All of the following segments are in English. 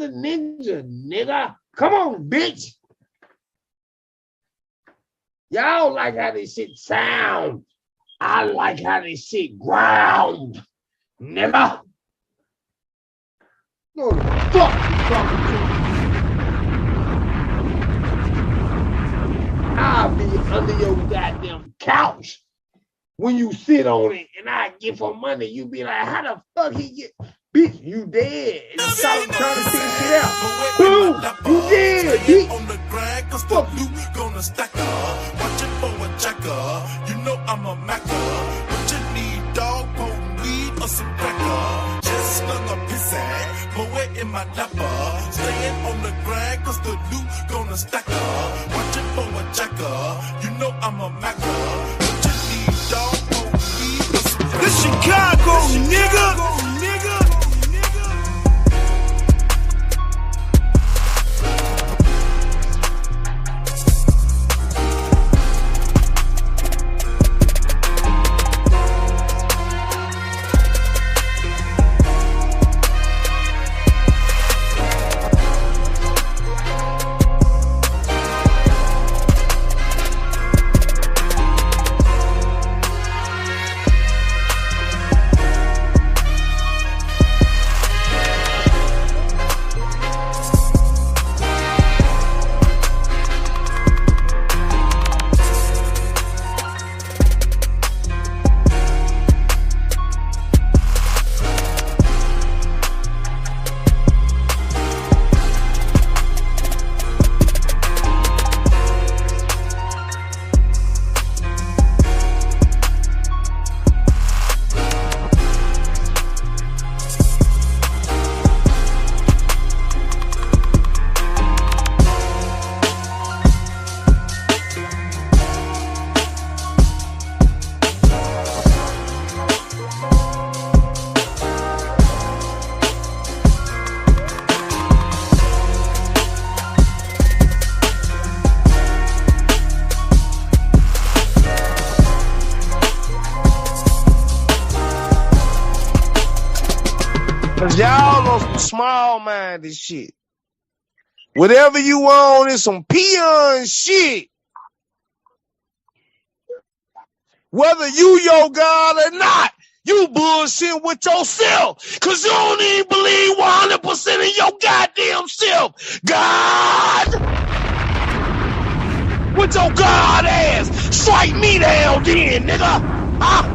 I'm the ninja, nigga. Come on, bitch. Y'all like how this shit sound. I like how this shit ground, nigga. No, the fuck you talking to? I'll be under your goddamn couch when you sit on it and I get for money. You be like, how the fuck he get? Bitch, you dead. And you trying to figure shit out. Boom, you dead, bitch. On the grind, cause the loot gonna stack up. Watching for a jacker. You know I'm a macker. What you need, dog, potent weed or some cracker? Just slung up his ass. Poet in my napper. Staying on the grind, cause the loot gonna stack up. Watching for a jacker. You know I'm a macker. What you need, dog, potent weed or some cracker? This Chicago, nigga. Y'all on some small-minded shit. Whatever you want is some peon shit. Whether you your God or not, you bullshit with yourself. Cause you don't even believe 100% in your goddamn self. God! With your God ass, strike me down then, nigga. Huh?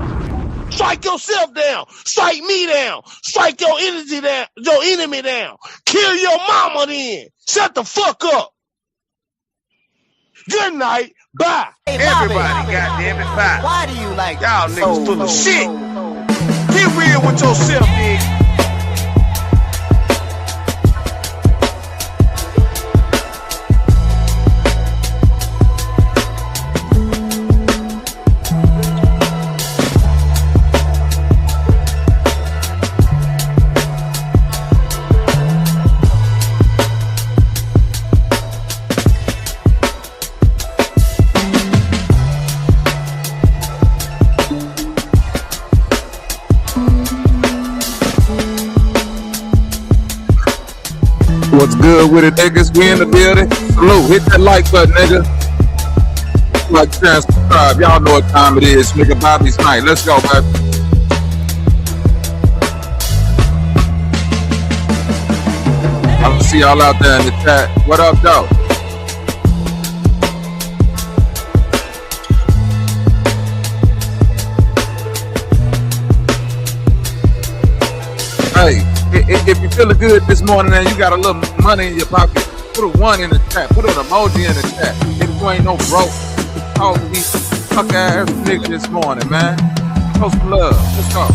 Strike yourself down. Strike me down. Strike your energy down. Your enemy down. Kill your mama then. Shut the fuck up. Good night. Bye. Hey, everybody, goddamn it, bye. Why do you like y'all niggas full of shit? Get real with yourself, nigga. What's good with it, niggas? We in the building. Salute. Hit that like button, nigga. Like, share, and subscribe. Y'all know what time it is. Nigga, Bobby's night. Let's go, baby. I see y'all out there in the chat. What up, though? Hey. If you feeling good this morning and you got a little money in your pocket, put a 1 in the chat. Put an emoji in the chat. If you ain't no broke, talk to these fuck ass nigga this morning, man. Show some love. Let's go.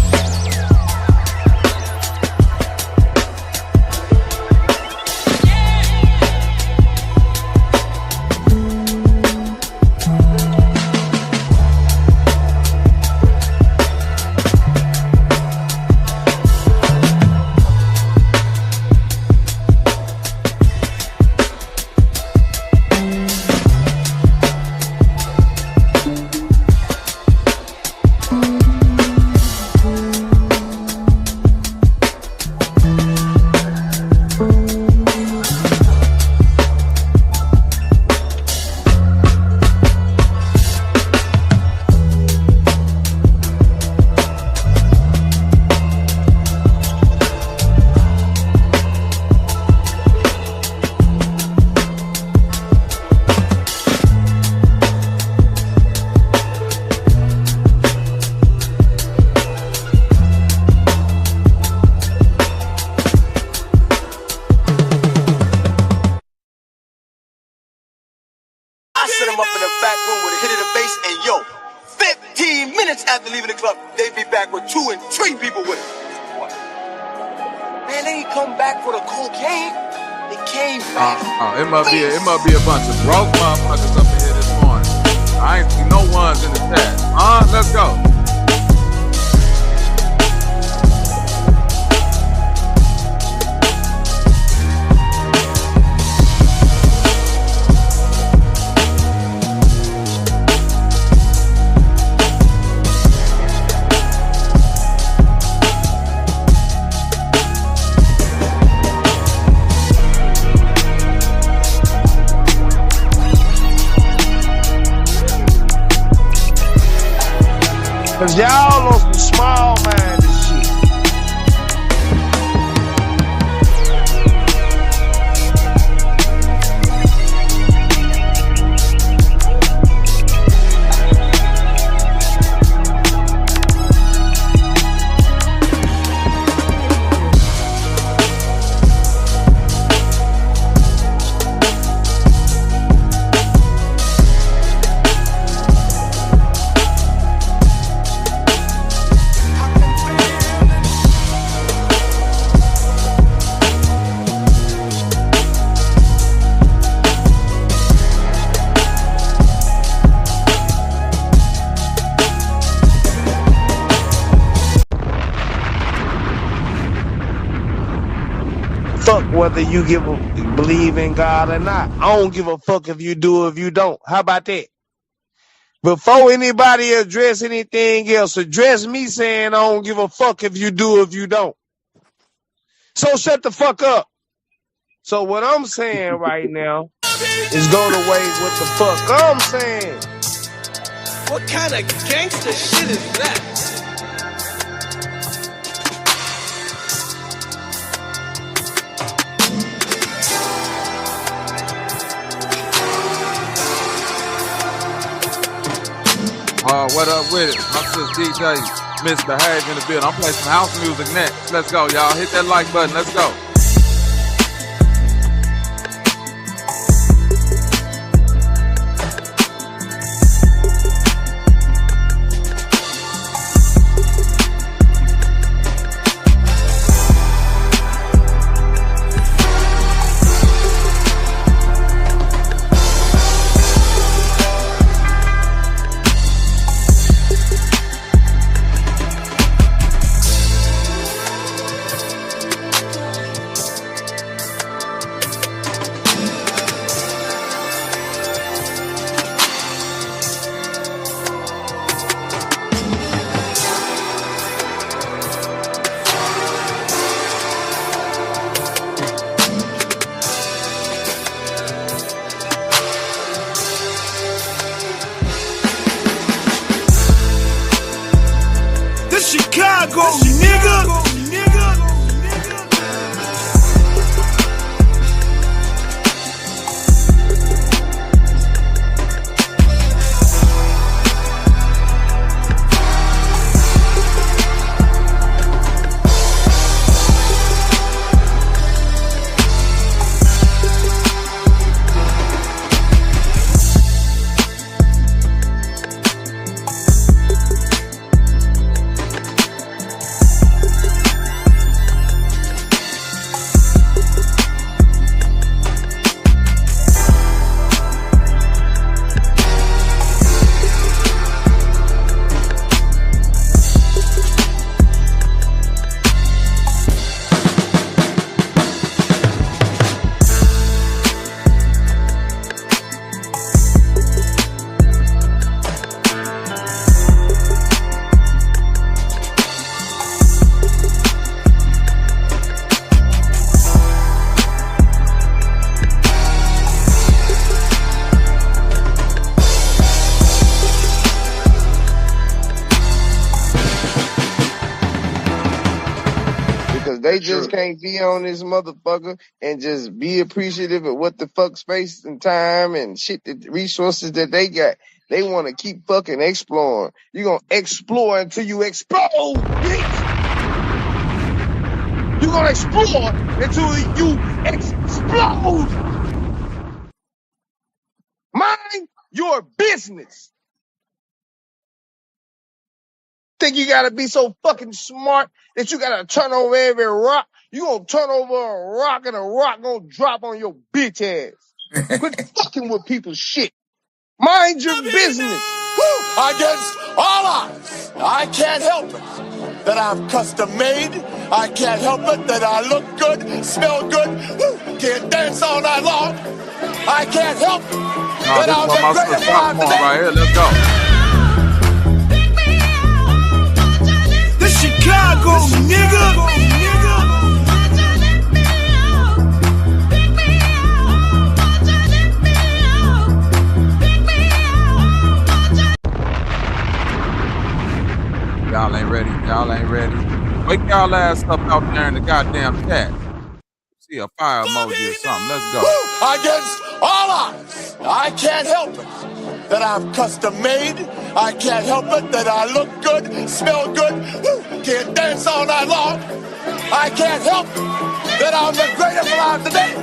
After leaving the club, they'd be back with 2 and 3 people with them. What? Man, they ain't come back for the cocaine. They came back. It must be a bunch of broke motherfuckers up in here this morning. I ain't seen no ones in the chat. Let's go. Cause y'all on some small-minded shit. Fuck whether you believe in God or not. I don't give a fuck if you do or if you don't. How about that? Before anybody address anything else, address me saying I don't give a fuck if you do or if you don't. So shut the fuck up. So what I'm saying right now is go the way what the fuck I'm saying. What kind of gangster shit is that? What up with it? My sister DJ, Mr. 𝘾𝙧 in the building. I'm playing some house music next. Let's go, y'all. Hit that like button. Let's go. Chicago, nigga. They just can't be on this motherfucker and just be appreciative of what the fuck space and time and shit, the resources that they got. They want to keep fucking exploring. You gonna explore until you explode, bitch. You gonna explore until you explode. Mind your business. Think you gotta be so fucking smart that you gotta turn over every rock? You gonna turn over a rock and a rock gonna drop on your bitch ass. Quit fucking with people's shit. Mind your business. Against all odds, I can't help it that I'm custom made. I can't help it that I look good, smell good, can't dance all night long. I can't help it that I'm the greatest alive today. Right here, let's go. This Chicago, nigga. Y'all ain't ready. Y'all ain't ready. Wake y'all ass up out there in the goddamn chat. See a fire emoji or something. Let's go. Against all odds, I can't help it that I'm custom made. I can't help it that I look good, smell good, can't dance all night long. I can't help it that I'm the greatest alive today.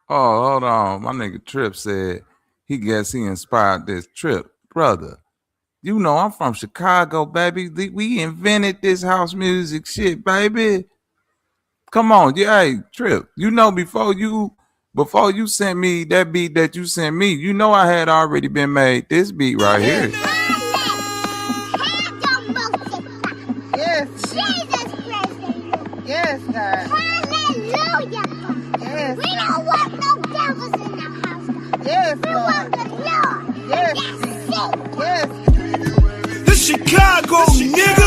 Oh, hold on. My nigga Trip said he guess he inspired this Trip. Brother, you know I'm from Chicago, baby. We invented this house music shit, baby. Come on. Yeah, hey, Trip. You know before you sent me that beat that you sent me, you know I had already been made this beat right here. Yes. Jesus Christ. Yes, God. Hallelujah. Yes. We don't want no devils in the house, God. Yes, we want the Lord. Yes. That's it. Yes. This Chicago, nigga.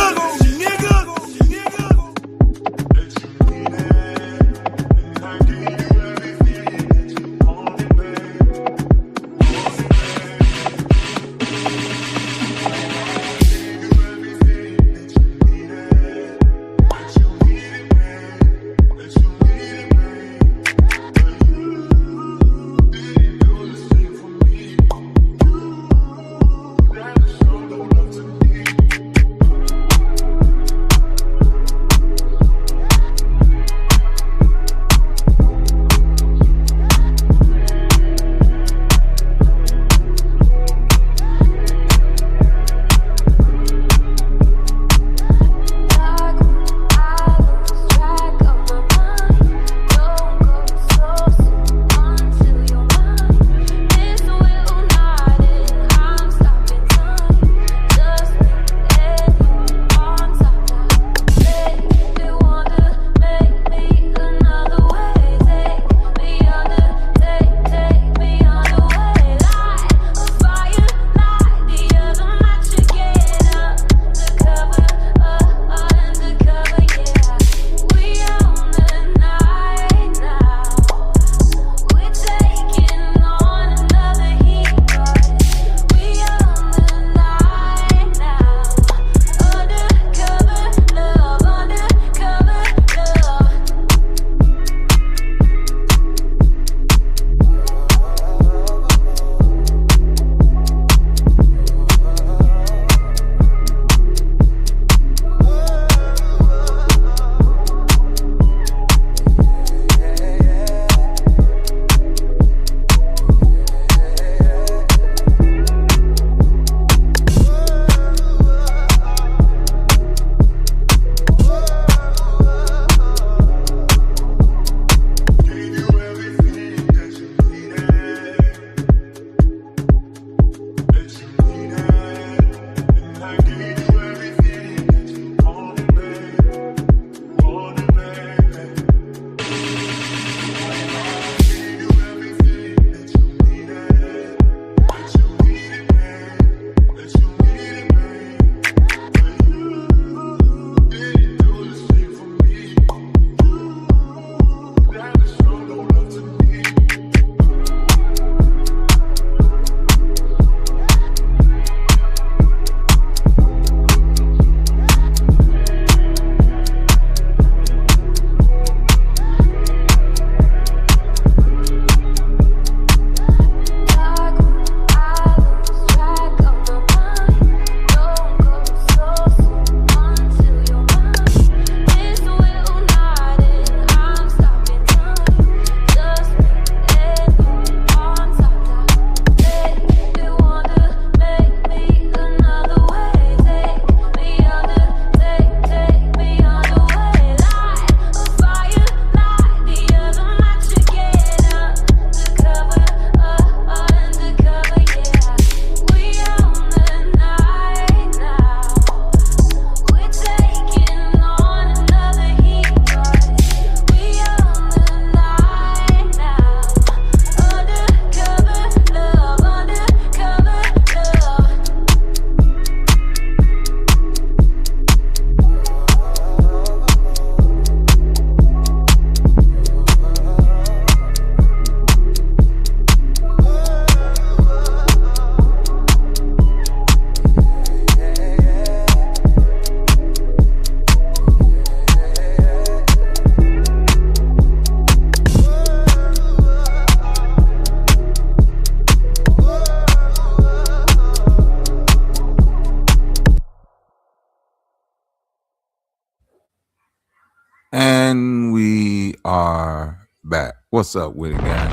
What's up with it, guys?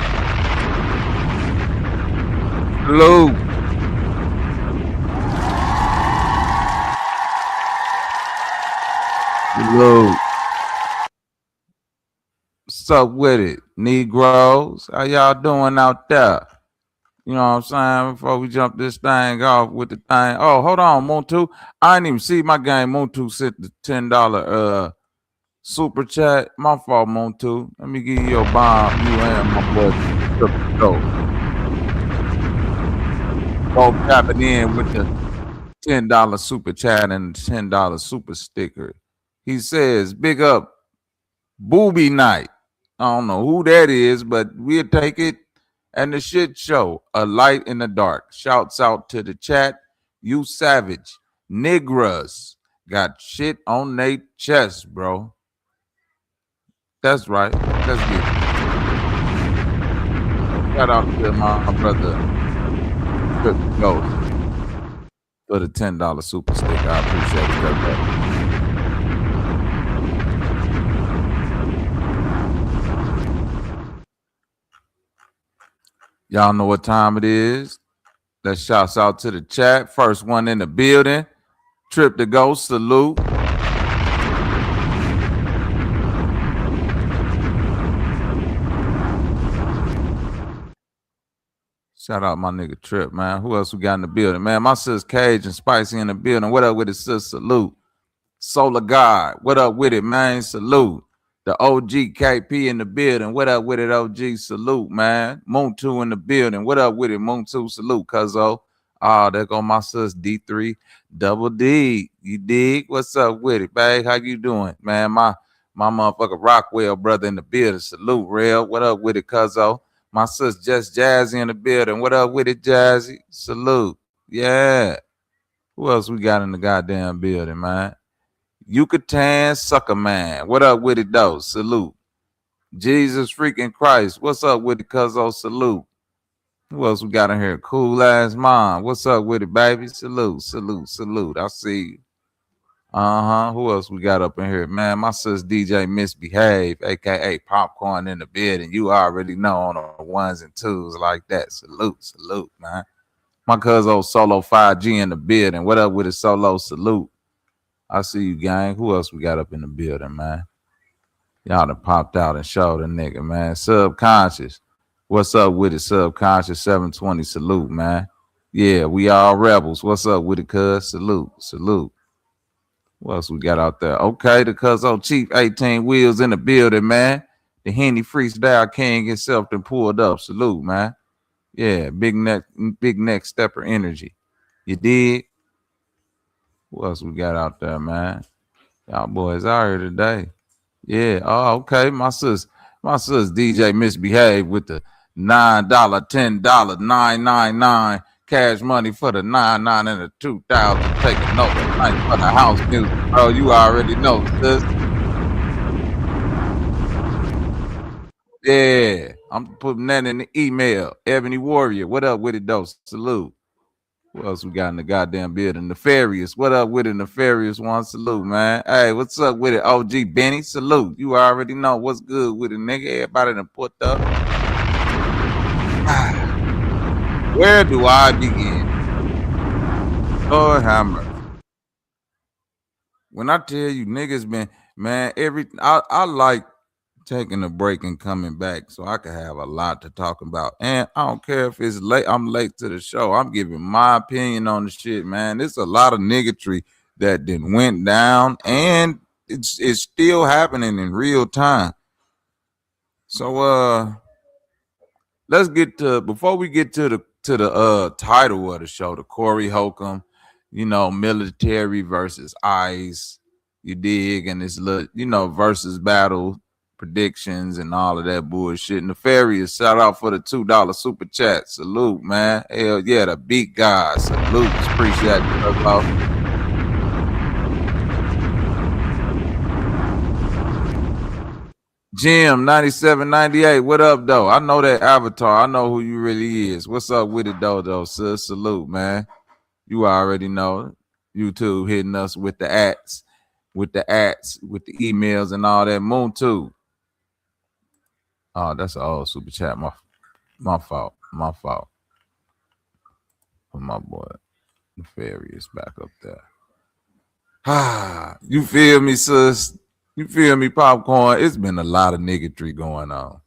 Hello. Hello. What's up with it, Negroes? How y'all doing out there? You know what I'm saying? Before we jump this thing off with the thing. Oh, hold on, Muntu. I didn't even see my game. Muntu sent the $10 super chat. My fault, Muntu. Let me give you your bomb. You and my boy. Both tapping in with the $10 super chat and $10 super sticker. He says, big up Booby Night. I don't know who that is, but we'll take it. And the shit show, a light in the dark. Shouts out to the chat. You savage. Niggas got shit on their chest, bro. That's right. Let's get it. Shout out to my brother Ghost for the $10 super sticker. I appreciate it, brother. Y'all know what time it is. Let's shouts out to the chat. First one in the building. Trip to go. Salute. Shout out my nigga Trip, man. Who else we got in the building? Man, my sis Cage and Spicy in the building. What up with it, sis? Salute. Solar God. What up with it, man? Salute. The OG KP in the building. What up with it, OG? Salute, man. Moon 2 in the building. What up with it, Moon 2? Salute, cuzzo. Oh, there go my sis D3 Double D. You dig? What's up with it, babe? How you doing? Man, my motherfucker Rockwell brother in the building. Salute, real. What up with it, cuzzo? My sis Just Jazzy in the building. What up with it, Jazzy? Salute. Yeah. Who else we got in the goddamn building, man? Yucatan Sucker Man. What up with it, though? Salute. Jesus freaking Christ. What's up with it, cuzzo? Salute. Who else we got in here? Cool ass mom. What's up with it, baby? Salute, salute, salute. I see you. Who else we got up in here? Man, my sis DJ Misbehave, aka Popcorn in the bed, and you already know on the ones and twos like that. Salute, salute, man. My cousin Solo 5G in the building. What up with it, Solo? Salute. I see you, gang. Who else we got up in the building, man? Y'all done popped out and showed a nigga, man. Subconscious. What's up with it, Subconscious 720? Salute, man. Yeah, we all rebels. What's up with it, cuz? Salute, salute. What else we got out there? Okay, the cuzzo Chief 18 Wheels in the building, man. The Henny Freestyle King himself done pulled up. Salute, man. Yeah, big neck stepper energy. You dig? What else we got out there, man? Y'all boys out here today. Yeah. Oh, okay. My sis DJ Misbehave with the $9, $10, $9.99 cash money for the 99 and the 2000. Take a note for the house music, bro. You already know, sis. Yeah, I'm putting that in the email. Ebony Warrior, what up with it, though? Salute. Who else we got in the goddamn building? Nefarious. What up with it, Nefarious one? Salute, man. Hey, what's up with it, OG Benny? Salute. You already know what's good with it, nigga. Everybody done put up. Where do I begin? Lord have mercy. When I tell you niggas been, man, I like taking a break and coming back so I can have a lot to talk about. And I don't care if it's late, I'm late to the show. I'm giving my opinion on the shit, man. There's a lot of niggatry that then went down and it's still happening in real time. So let's get to, before we get to the title of the show, the Corey Holcomb, you know, military versus ICE, you dig, and this little, you know, versus battle predictions and all of that bullshit. Nefarious, shout out for the $2 super chat. Salute, man. Hell yeah, the beat guy. Salute. Appreciate you. Jim 9798. What up, though? I know that avatar. I know who you really is. What's up with it, though, sis? Salute, man. You already know. YouTube hitting us with the ads, with the emails and all that. Moon too. Oh, that's an old super chat. My fault. My fault. Put my boy Nefarious back up there. Ah, you feel me, sis? You feel me, popcorn? It's been a lot of niggatry going on.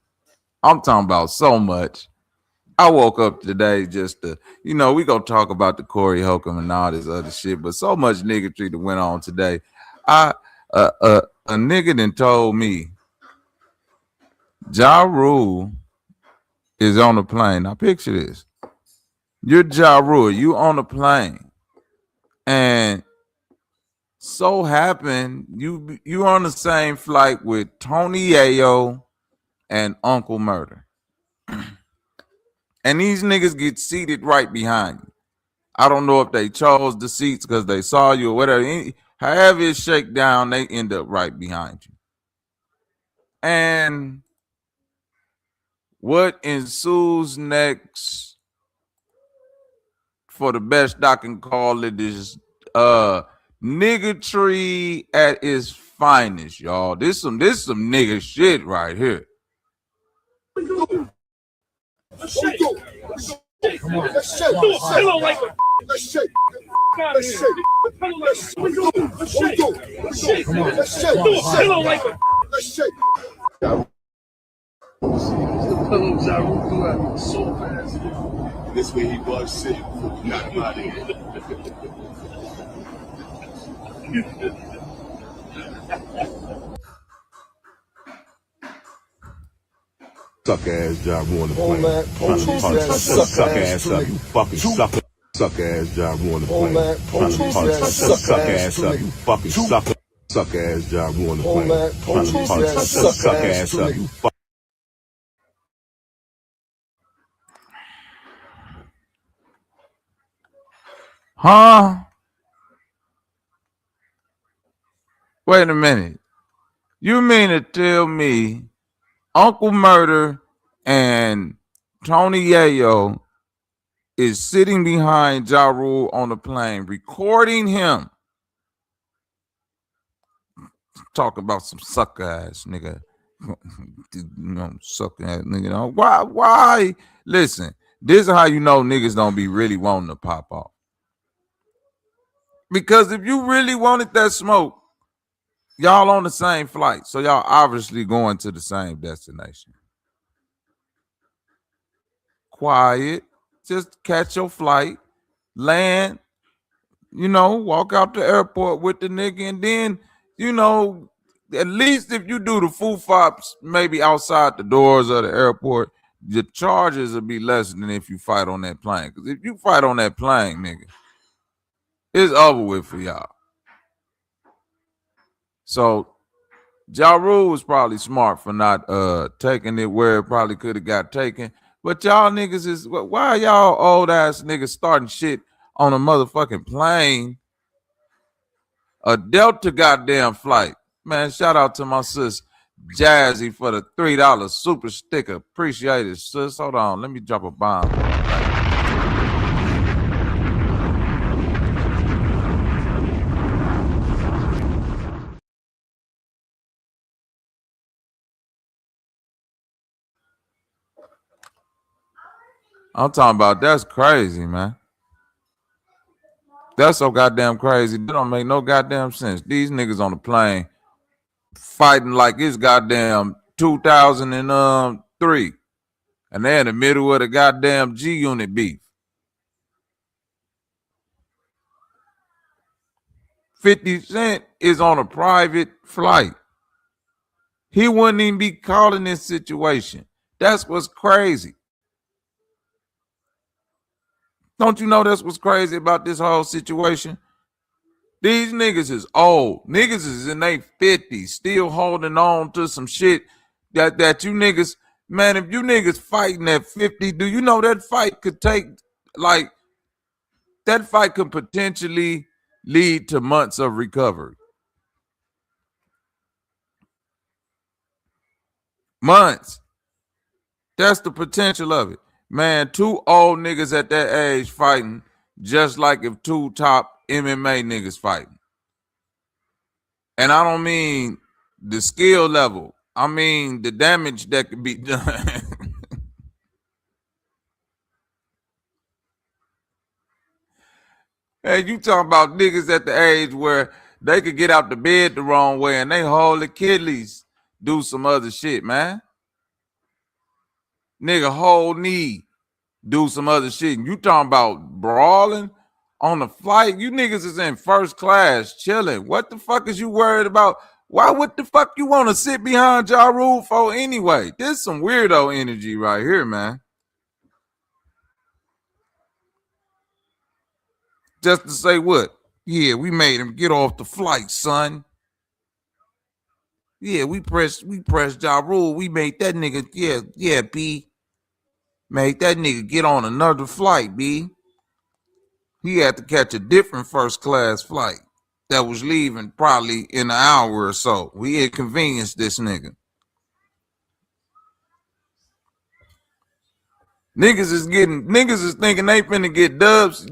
I'm talking about so much. I woke up today just to, we gonna talk about the 𝘾𝙤𝙢𝙃 and all this other shit, but so much niggatry that went on today. A nigga done told me 𝘽𝙈 is on a plane. Now picture this. You're 𝘽𝙈, you on a plane, and so happen you on the same flight with Tony Yayo and Uncle Murder. And these niggas get seated right behind you. I don't know if they chose the seats because they saw you or whatever. However it's shake down, they end up right behind you. And what ensues next, for the best I can call it, is niggatry at its finest, y'all. This some nigga shit right here. Let's shake. Come on. Let's shake. Let's shake. Let's shake. Let's shake. Let's shake. Come on. Let's shake. Let's shake. So fast. This way he was sick. Not my nigga. Suck ass 𝘽𝙗 on the plane. Suck ass up, you fucking sucker. Suck ass 𝘽𝙗 on the plane. Suck ass up, you fucking sucker. Suck ass 𝘽𝙗 on the plane. Suck ass up, you fucking. Huh? Wait a minute. You mean to tell me Uncle Murder and Tony Yayo is sitting behind 𝘽𝙗 on the plane, recording him talking about some suck ass nigga, suck ass nigga? Why? Listen, this is how you know niggas don't be really wanting to pop off. Because if you really wanted that smoke, y'all on the same flight, so y'all obviously going to the same destination. Quiet, just catch your flight, land, walk out the airport with the nigga, and then, at least if you do the foo-fops maybe outside the doors of the airport, the charges will be less than if you fight on that plane. Because if you fight on that plane, nigga, it's over with for y'all. So 𝘽𝙗 was probably smart for not taking it where it probably could have got taken. But y'all niggas is, why y'all old ass niggas starting shit on a motherfucking plane? A Delta goddamn flight. Man, shout out to my sis Jazzy for the $3 super sticker. Appreciate it, sis. Hold on, let me drop a bomb. I'm talking about, that's crazy, man. That's so goddamn crazy. That don't make no goddamn sense. These niggas on the plane fighting like it's goddamn 2003. And they're in the middle of the goddamn G-Unit beef. 50 Cent is on a private flight. He wouldn't even be calling this situation. That's what's crazy. Don't you know that's what's crazy about this whole situation? These niggas is old. Niggas is in their 50s, still holding on to some shit that you niggas, man, if you niggas fighting at 50, do you know that fight could take, that fight could potentially lead to months of recovery. Months. That's the potential of it. Man, two old niggas at that age fighting just like if two top MMA niggas fighting. And I don't mean the skill level. I mean, the damage that could be done. Hey, you talking about niggas at the age where they could get out the bed the wrong way and they whole Achilles do some other shit, man. Nigga whole knee do some other shit. And you talking about brawling on the flight? You niggas is in first class chilling. What the fuck is you worried about? Why would the fuck you want to sit behind Ja Rule for anyway? This some weirdo energy right here, man. Just to say what? Yeah, we made him get off the flight, son. Yeah, we pressed Ja Rule. We made that nigga, yeah, B. Made that nigga get on another flight, B. He had to catch a different first class flight that was leaving probably in an hour or so. We inconvenienced this nigga. Niggas is thinking they finna get dubs.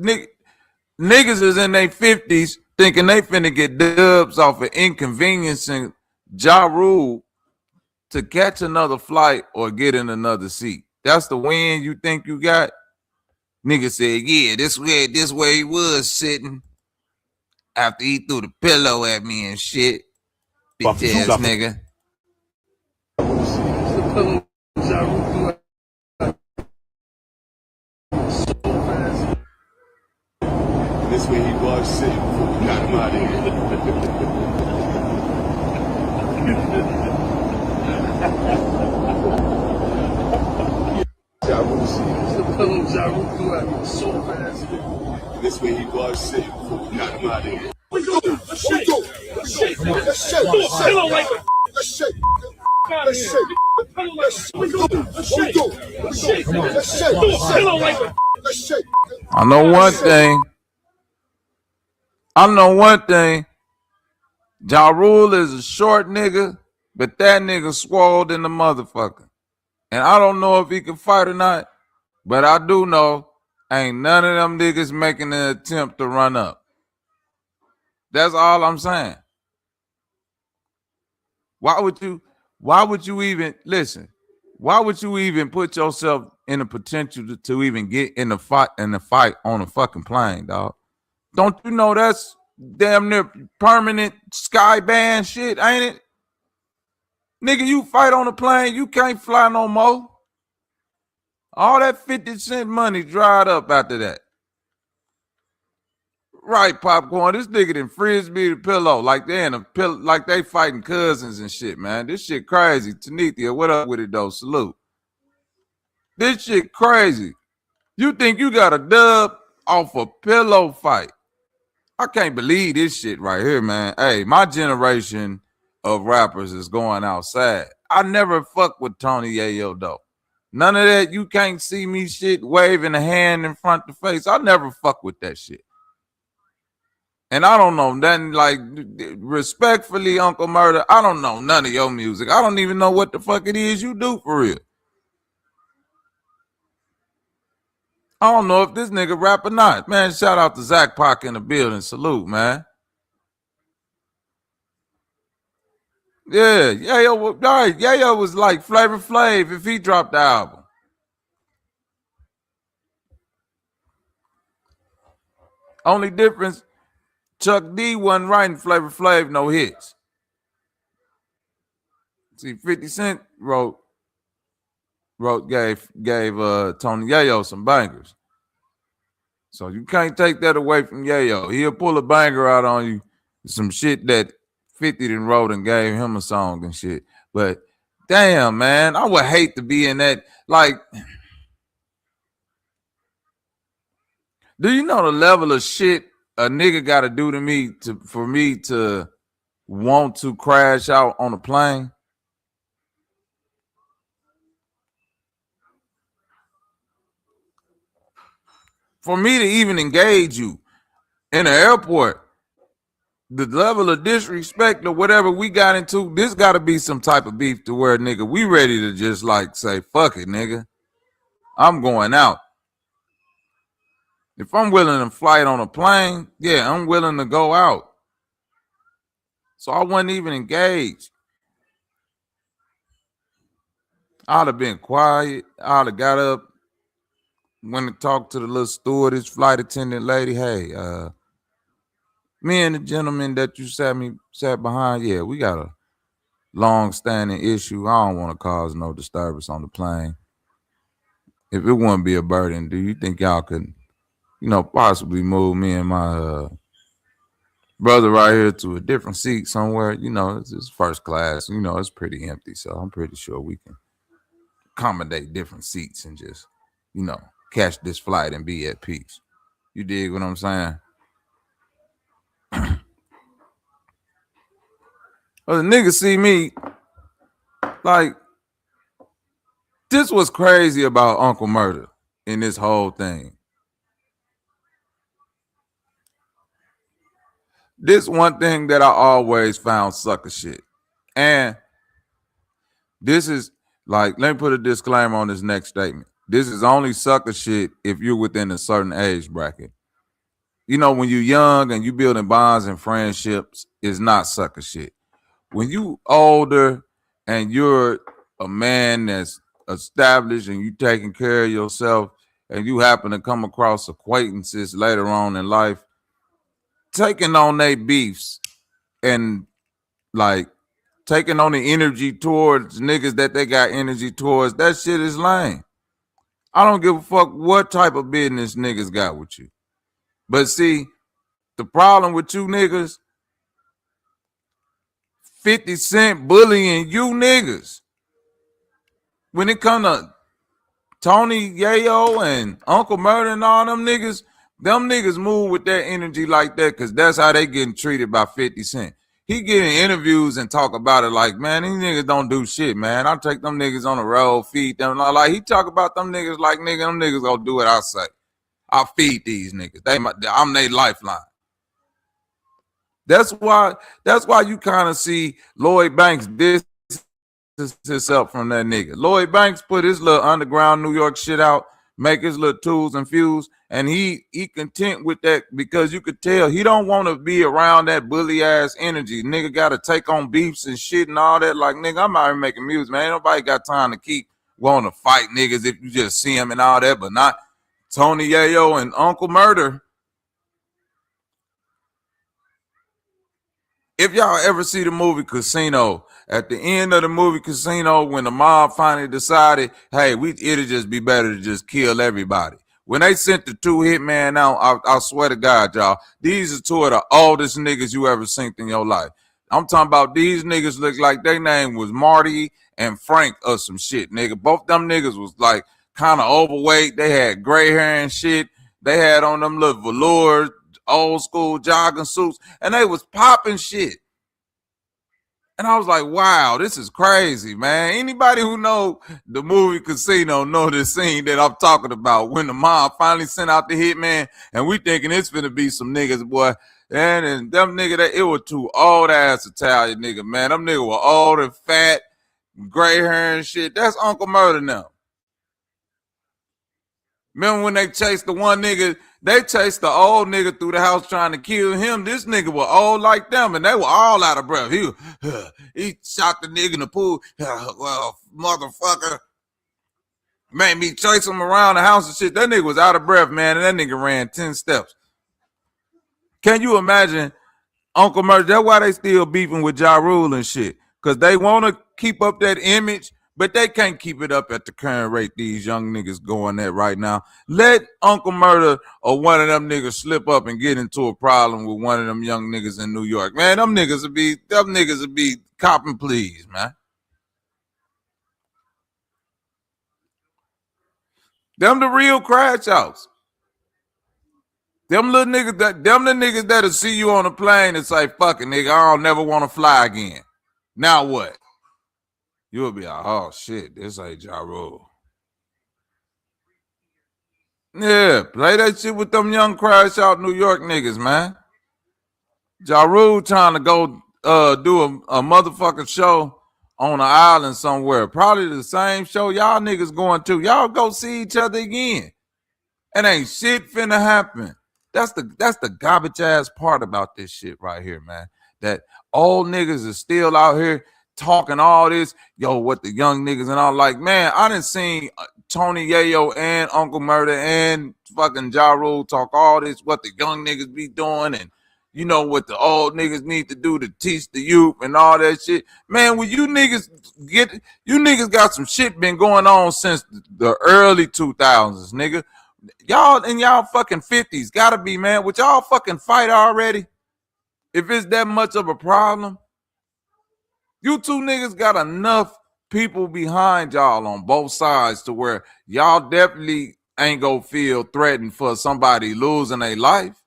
Niggas is in their 50s thinking they finna get dubs off of inconveniencing Ja Rule to catch another flight or get in another seat. That's the win you think you got? Nigga said, yeah, this way he was sitting after he threw the pillow at me and shit. Bitch ass nigga. This way he was sitting before we got him out of here. This way he was sitting before we got him out of here. Let's shake. I know one thing. Ja Rule is a short nigga, but that nigga swole than the motherfucker. And I don't know if he can fight or not, but I do know ain't none of them niggas making an attempt to run up. That's all I'm saying. Why would you even listen? Why would you even put yourself in a potential to even get in the fight on a fucking plane, dog? Don't you know that's damn near permanent sky ban shit, ain't it? Nigga, you fight on a plane, you can't fly no more. All that 50-cent money dried up after that. Right, popcorn. This nigga done frisbee the pillow like they in a pillow, like they fighting cousins and shit, man. This shit crazy. Tanithia, what up with it though? Salute. This shit crazy. You think you got a dub off a pillow fight? I can't believe this shit right here, man. Hey, my generation of rappers is going outside. I never fuck with Tony Yayo though. None of that. You can't see me shit waving a hand in front of the face. I never fuck with that shit. And I don't know nothing, like, respectfully, Uncle Murder, I don't know none of your music. I don't even know what the fuck it is you do for real. I don't know if this nigga rap or not. Man, shout out to 𝘾𝙧 in the building. Salute, man. Yeah, Yayo was like Flavor Flav if he dropped the album. Only difference, Chuck D wasn't writing Flavor Flav no hits. See, 50 Cent gave Tony Yayo some bangers. So you can't take that away from Yayo. He'll pull a banger out on you, some shit that 50 done wrote and gave him a song and shit. But damn, man, I would hate to be in that. Like, do you know the level of shit a nigga got to do to me for me to want to crash out on a plane? For me to even engage you in the airport, the level of disrespect or whatever we got into, this got to be some type of beef to where, nigga, we ready to just like say, fuck it, nigga. I'm going out. If I'm willing to flight on a plane, yeah, I'm willing to go out. So I wasn't even engaged. I'd have been quiet. I'd have got up, went and talked to the little stewardess, flight attendant lady. Hey, me and the gentleman that you sat behind, yeah, we got a long-standing issue. I don't want to cause no disturbance on the plane. If it wouldn't be a burden, do you think y'all could, possibly move me and my brother right here to a different seat somewhere? It's first class. It's pretty empty, so I'm pretty sure we can accommodate different seats and just, catch this flight and be at peace. You dig what I'm saying? Well, the niggas see me like, this was crazy about Uncle Murder in this whole thing. This one thing that I always found sucker shit. And this is like, let me put a disclaimer on this next statement. This is only sucker shit if you're within a certain age bracket. When you're young and you building bonds and friendships, it's not sucker shit. When you older and you're a man that's established and you taking care of yourself and you happen to come across acquaintances later on in life, taking on their beefs and like taking on the energy towards niggas that they got energy towards, that shit is lame. I don't give a fuck what type of business niggas got with you. But see, the problem with you niggas, 50 Cent bullying you niggas. When it come to Tony Yayo and Uncle Murder and all them niggas move with that energy like that because that's how they getting treated by 50 Cent. He getting interviews and talk about it like, man, these niggas don't do shit, man. I take them niggas on the road, feed them. Like, he talk about them niggas like, nigga, them niggas gonna do what I say. I feed these niggas. I'm their lifeline. That's why you kind of see Lloyd Banks distance himself from that nigga. Lloyd Banks put his little underground New York shit out, make his little tools and fuse, and he content with that because you could tell he don't want to be around that bully ass energy. Nigga got to take on beefs and shit and all that. Like, nigga, I'm out here making music, man. Ain't nobody got time to keep wanting to fight niggas if you just see them and all that, but not Tony Yayo and Uncle Murder. If y'all ever see the movie Casino, at the end of the movie Casino, when the mob finally decided, hey, it'd just be better to just kill everybody. When they sent the two hitmen out, I swear to God, y'all, these are two of the oldest niggas you ever seen in your life. I'm talking about these niggas look like their name was Marty and Frank or some shit, nigga. Both them niggas was like kind of overweight. They had gray hair and shit. They had on them little velour, old school jogging suits, and they was popping shit. And I was like, wow, this is crazy, man. Anybody who know the movie Casino know this scene that I'm talking about when the mob finally sent out the hitman and we thinking it's finna be some niggas, boy. And them niggas, it was two old ass Italian niggas, man. Them niggas were old and fat, gray hair and shit. That's Uncle Murder now. Remember when they chased the one nigga, they chased the old nigga through the house trying to kill him. This nigga was old like them, and they were all out of breath. He shot the nigga in the pool. Well, motherfucker. Made me chase him around the house and shit. That nigga was out of breath, man, and that nigga ran 10 steps. Can you imagine Uncle Murder? That's why they still beefing with Ja Rule and shit, because they want to keep up that image, but they can't keep it up at the current rate these young niggas going at right now. Let Uncle Murder or one of them niggas slip up and get into a problem with one of them young niggas in New York. Man, them niggas will be copping please, man. Them the real crash outs. Them little niggas the niggas that'll see you on a plane and say, fuck it, nigga, I don't never want to fly again. Now what? You'll be like, oh shit, this ain't Ja Rule. Yeah, play that shit with them young crash out New York niggas, man. Ja Rule trying to go do a motherfucking show on an island somewhere. Probably the same show y'all niggas going to. Y'all go see each other again. And ain't shit finna happen. That's the garbage ass part about this shit right here, man. That old niggas is still out here talking all this, yo, what the young niggas and all, like, man, I done seen Tony Yayo and Uncle Murder and fucking Ja Rule talk all this, what the young niggas be doing, and you know what the old niggas need to do to teach the youth and all that shit. Man, when you niggas got some shit been going on since the early 2000s, nigga. Y'all in y'all fucking 50s gotta be, man. Would y'all fucking fight already? If it's that much of a problem? You two niggas got enough people behind y'all on both sides to where y'all definitely ain't gonna feel threatened for somebody losing their life.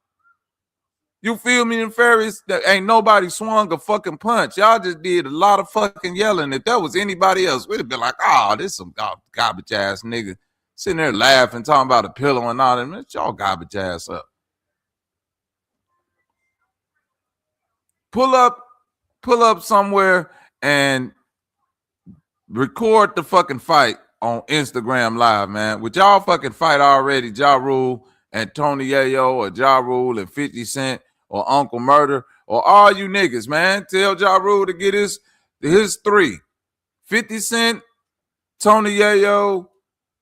You feel me, Nefarious? That ain't nobody swung a fucking punch. Y'all just did a lot of fucking yelling. If that was anybody else, we'd have been like, oh, this some garbage ass nigga sitting there laughing, talking about a pillow and all that. Man, y'all garbage ass up. Pull up somewhere and record the fucking fight on Instagram Live, man. Would y'all fucking fight already, Ja Rule and Tony Yayo, or Ja Rule and 50 Cent, or Uncle Murder, or all you niggas, man? Tell Ja Rule to get his 3. 50 Cent, Tony Yayo,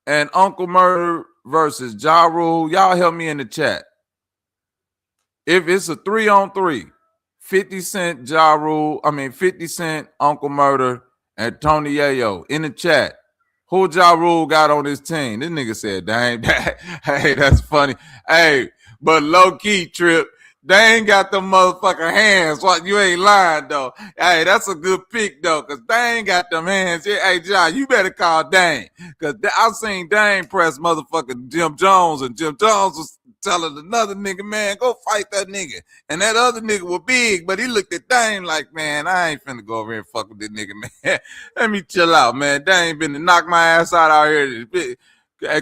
and Uncle Murder versus Ja Rule. Y'all help me in the chat. If it's a 3-on-3, 50 Cent, 50 Cent, Uncle Murder, and Tony Yayo in the chat. Who Ja Rule got on his team? This nigga said, dang, hey, that's funny. Hey, but low-key, Trip, they ain't got them motherfucking hands. What, you ain't lying, though. Hey, that's a good pick, though, because they ain't got them hands. Hey, Ja, you better call Dane, because I seen Dane press motherfucking Jim Jones, and Jim Jones was telling another nigga, man, go fight that nigga. And that other nigga was big, but he looked at Dane like, man, I ain't finna go over here and fuck with this nigga, man. Let me chill out, man. Dane been to knock my ass out here.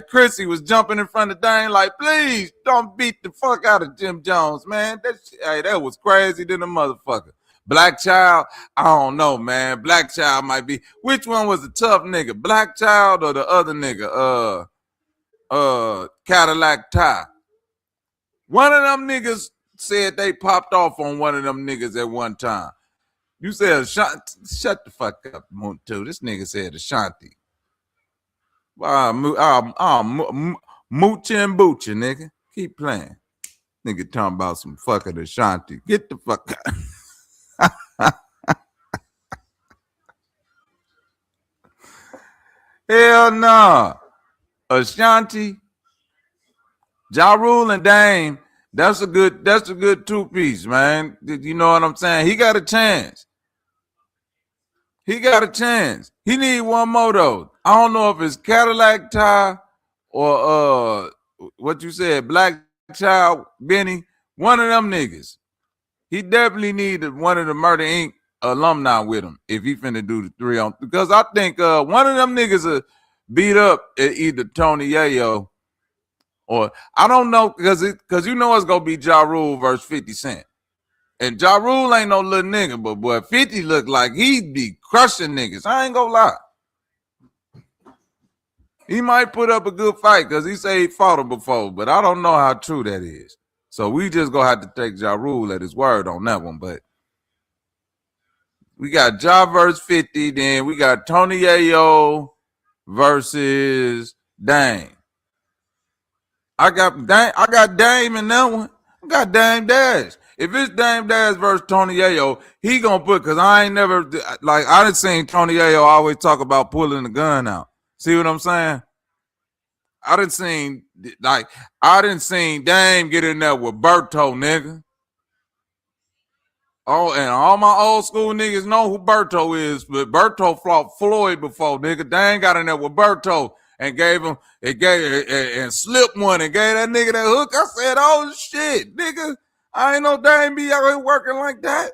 Chrissy was jumping in front of Dane like, please don't beat the fuck out of Jim Jones, man. That was crazy than a motherfucker. Black Child, I don't know, man. Black Child might be. Which one was the tough nigga? Black Child or the other nigga? Cadillac Ty. One of them niggas said they popped off on one of them niggas at one time. You said Ashanti. Shut the fuck up, Muntu. This nigga said Ashanti. Moochie and Boochie, nigga. Keep playing. Nigga talking about some fucking Ashanti. Get the fuck out. Hell no. Ashanti, Ja Rule and Dame, that's a good two-piece, man. You know what I'm saying? He got a chance. He need one more, though. I don't know if it's Cadillac Ty or what you said, Black Child, Benny, one of them niggas. He definitely needed one of the Murder Inc. alumni with him if he finna do the 3-on-3. Because I think one of them niggas beat up at either Tony Yayo or I don't know, because you know it's gonna be Ja Rule versus 50 Cent. And Ja Rule ain't no little nigga, but boy, 50 look like he'd be crushing niggas. I ain't gonna lie. He might put up a good fight because he say he fought him before, but I don't know how true that is. So we just gonna have to take Ja Rule at his word on that one. But we got Ja versus 50, then we got Tony Yayo versus Dame. I got Dame in that one. I got Dame Dash. If it's Dame Dash versus Tony Yayo, he gonna put, because I ain't never, like, I done seen Tony Yayo always talk about pulling the gun out. See what I'm saying? I done seen Dame get in there with Berto, nigga. Oh, and all my old school niggas know who Berto is, but Berto fought Floyd before, nigga. Dame got in there with Berto and and slipped one and gave that nigga that hook. I said, oh shit, nigga. I ain't no Dame be out here working like that.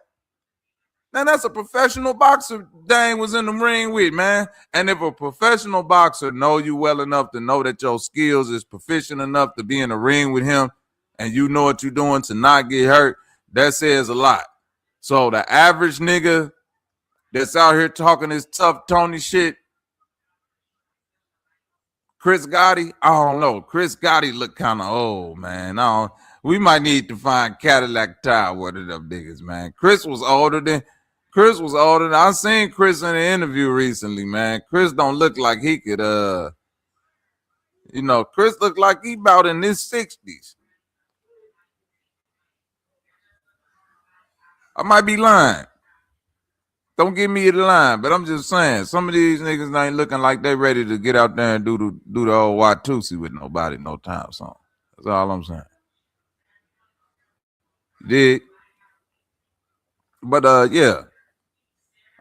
Now that's a professional boxer Dame was in the ring with, man. And if a professional boxer know you well enough to know that your skills is proficient enough to be in the ring with him and you know what you're doing to not get hurt, that says a lot. So the average nigga that's out here talking this tough Tony shit, Chris Gotti, I don't know. Chris Gotti look kind of old, man. We might need to find Cadillac Ty, one of them niggas, man. Chris was older than Chris was older. I seen Chris in an interview recently, man. Chris don't look like he could, you know, Chris looked like he about in his 60s. I might be lying. Don't give me the line, but I'm just saying, some of these niggas ain't looking like they ready to get out there and do the old Watusi with nobody no time soon. That's all I'm saying. Did. But yeah.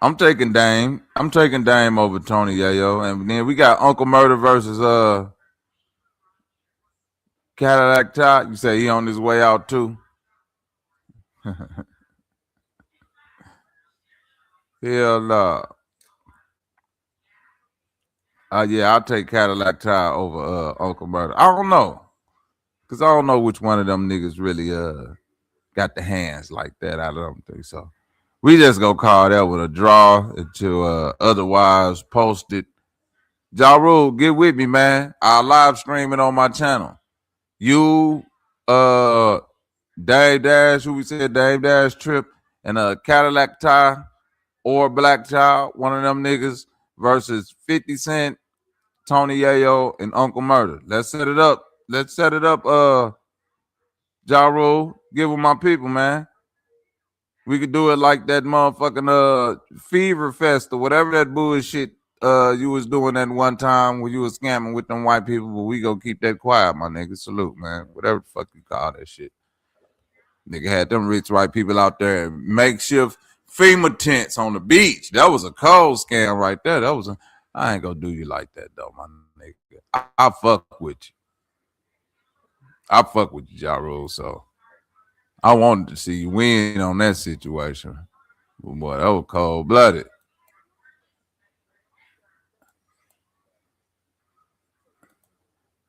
I'm taking Dame. I'm taking Dame over Tony Yayo. And then we got Uncle Murder versus Cadillac Top. You say he on his way out too? Hell no. Yeah, I'll take Cadillac Top over Uncle Murder. I don't know. Because I don't know which one of them niggas really got the hands like that. I don't think so. We just gonna call that with a draw until otherwise posted. Ja Rule, get with me, man. I'll live stream it on my channel. You, Dave Dash, who we said Dave Dash Trip, and Cadillac Ty or Black Child, one of them niggas, versus 50 Cent, Tony Yayo, and Uncle Murder. Let's set it up. Let's set it up, Ja Rule. Give with my people, man. We could do it like that motherfucking Fever Fest or whatever that bullshit you was doing that one time when you was scamming with them white people, but we gonna keep that quiet, my nigga. Salute, man. Whatever the fuck you call that shit. Nigga had them rich white people out there and makeshift FEMA tents on the beach. That was a cold scam right there. That was I ain't gonna do you like that though, my nigga. I fuck with you. I fuck with you, Ja Rule, so I wanted to see you win on that situation. But boy, that was cold-blooded.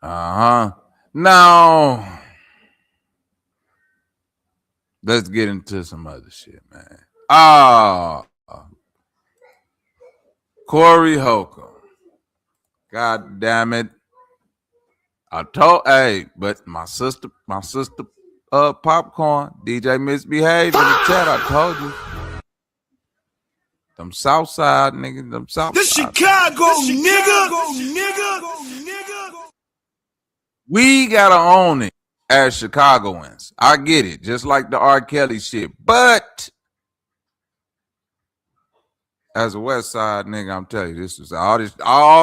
Now, let's get into some other shit, man. Corey Holcomb. God damn it. I told, but my sister, Popcorn, DJ Misbehave in the chat, I told you. Them South Side niggas, them South This Side. Chicago, nigga. We gotta own it as Chicagoans. I get it, just like the R. Kelly shit. But as a West Side nigga, I'm telling you, this is all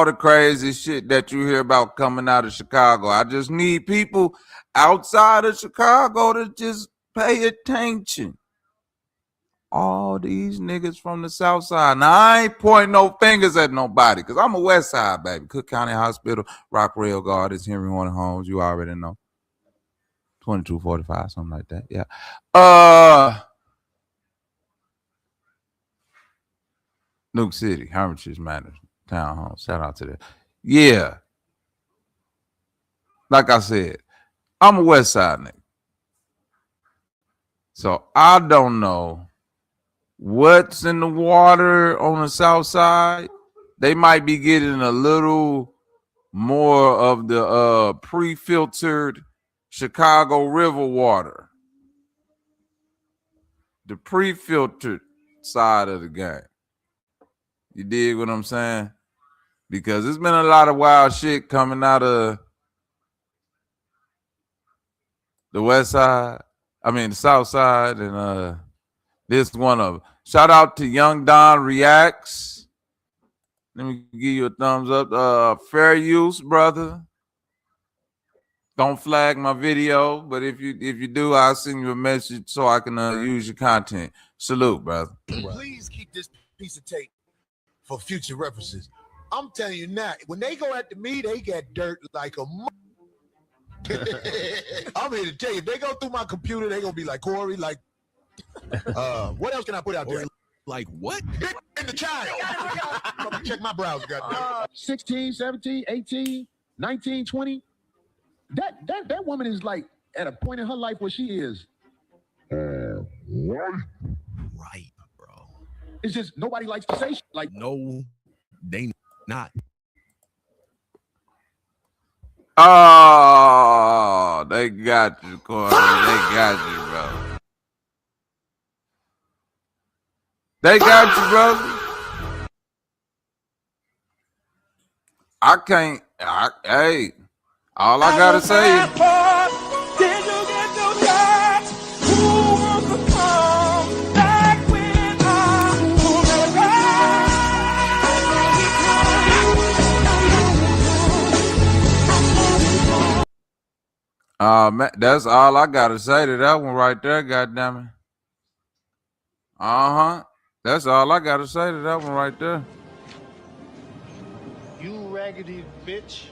the crazy shit that you hear about coming out of Chicago. I just need people outside of Chicago to just pay attention. All these niggas from the South Side. Now, I ain't pointing no fingers at nobody because I'm a West Side, baby. Cook County Hospital, Rock Rail Gardens, Henry Horner Homes. You already know. 2245, something like that. Yeah. Nuke City, Hermitage Manor, Town Hall. Shout out to that. Yeah. Like I said, I'm a West Side nigga. So I don't know what's in the water on the South Side. They might be getting a little more of the pre-filtered Chicago River water. The pre-filtered side of the game. You dig what I'm saying? Because there's been a lot of wild shit coming out of the West Side. I mean, the South Side. And this one of them. Shout out to Young Don Reacts. Let me give you a thumbs up. Fair use, brother. Don't flag my video, but if you do, I'll send you a message so I can use your content. Salute, brother. Please keep this piece of tape for future references. I'm telling you now, when they go after me, they get dirt like a I'm here to tell you, if they go through my computer, they're gonna be like, Corey, like what else can I put out there? Like what? In the child. Check my browser, goddamn. 16, 17, 18, 19, 20. That woman is like at a point in her life where she is. Right, bro. It's just nobody likes to say shit like No, they not. Oh, they got you, Corey. They got you, bro. They got you, brother. I can't. Hey, all I gotta say is. Did you get your shot? Who wants to come back when Man, that's all I gotta say to that one right there, goddammit. That's all I gotta say to that one right there. You raggedy bitch.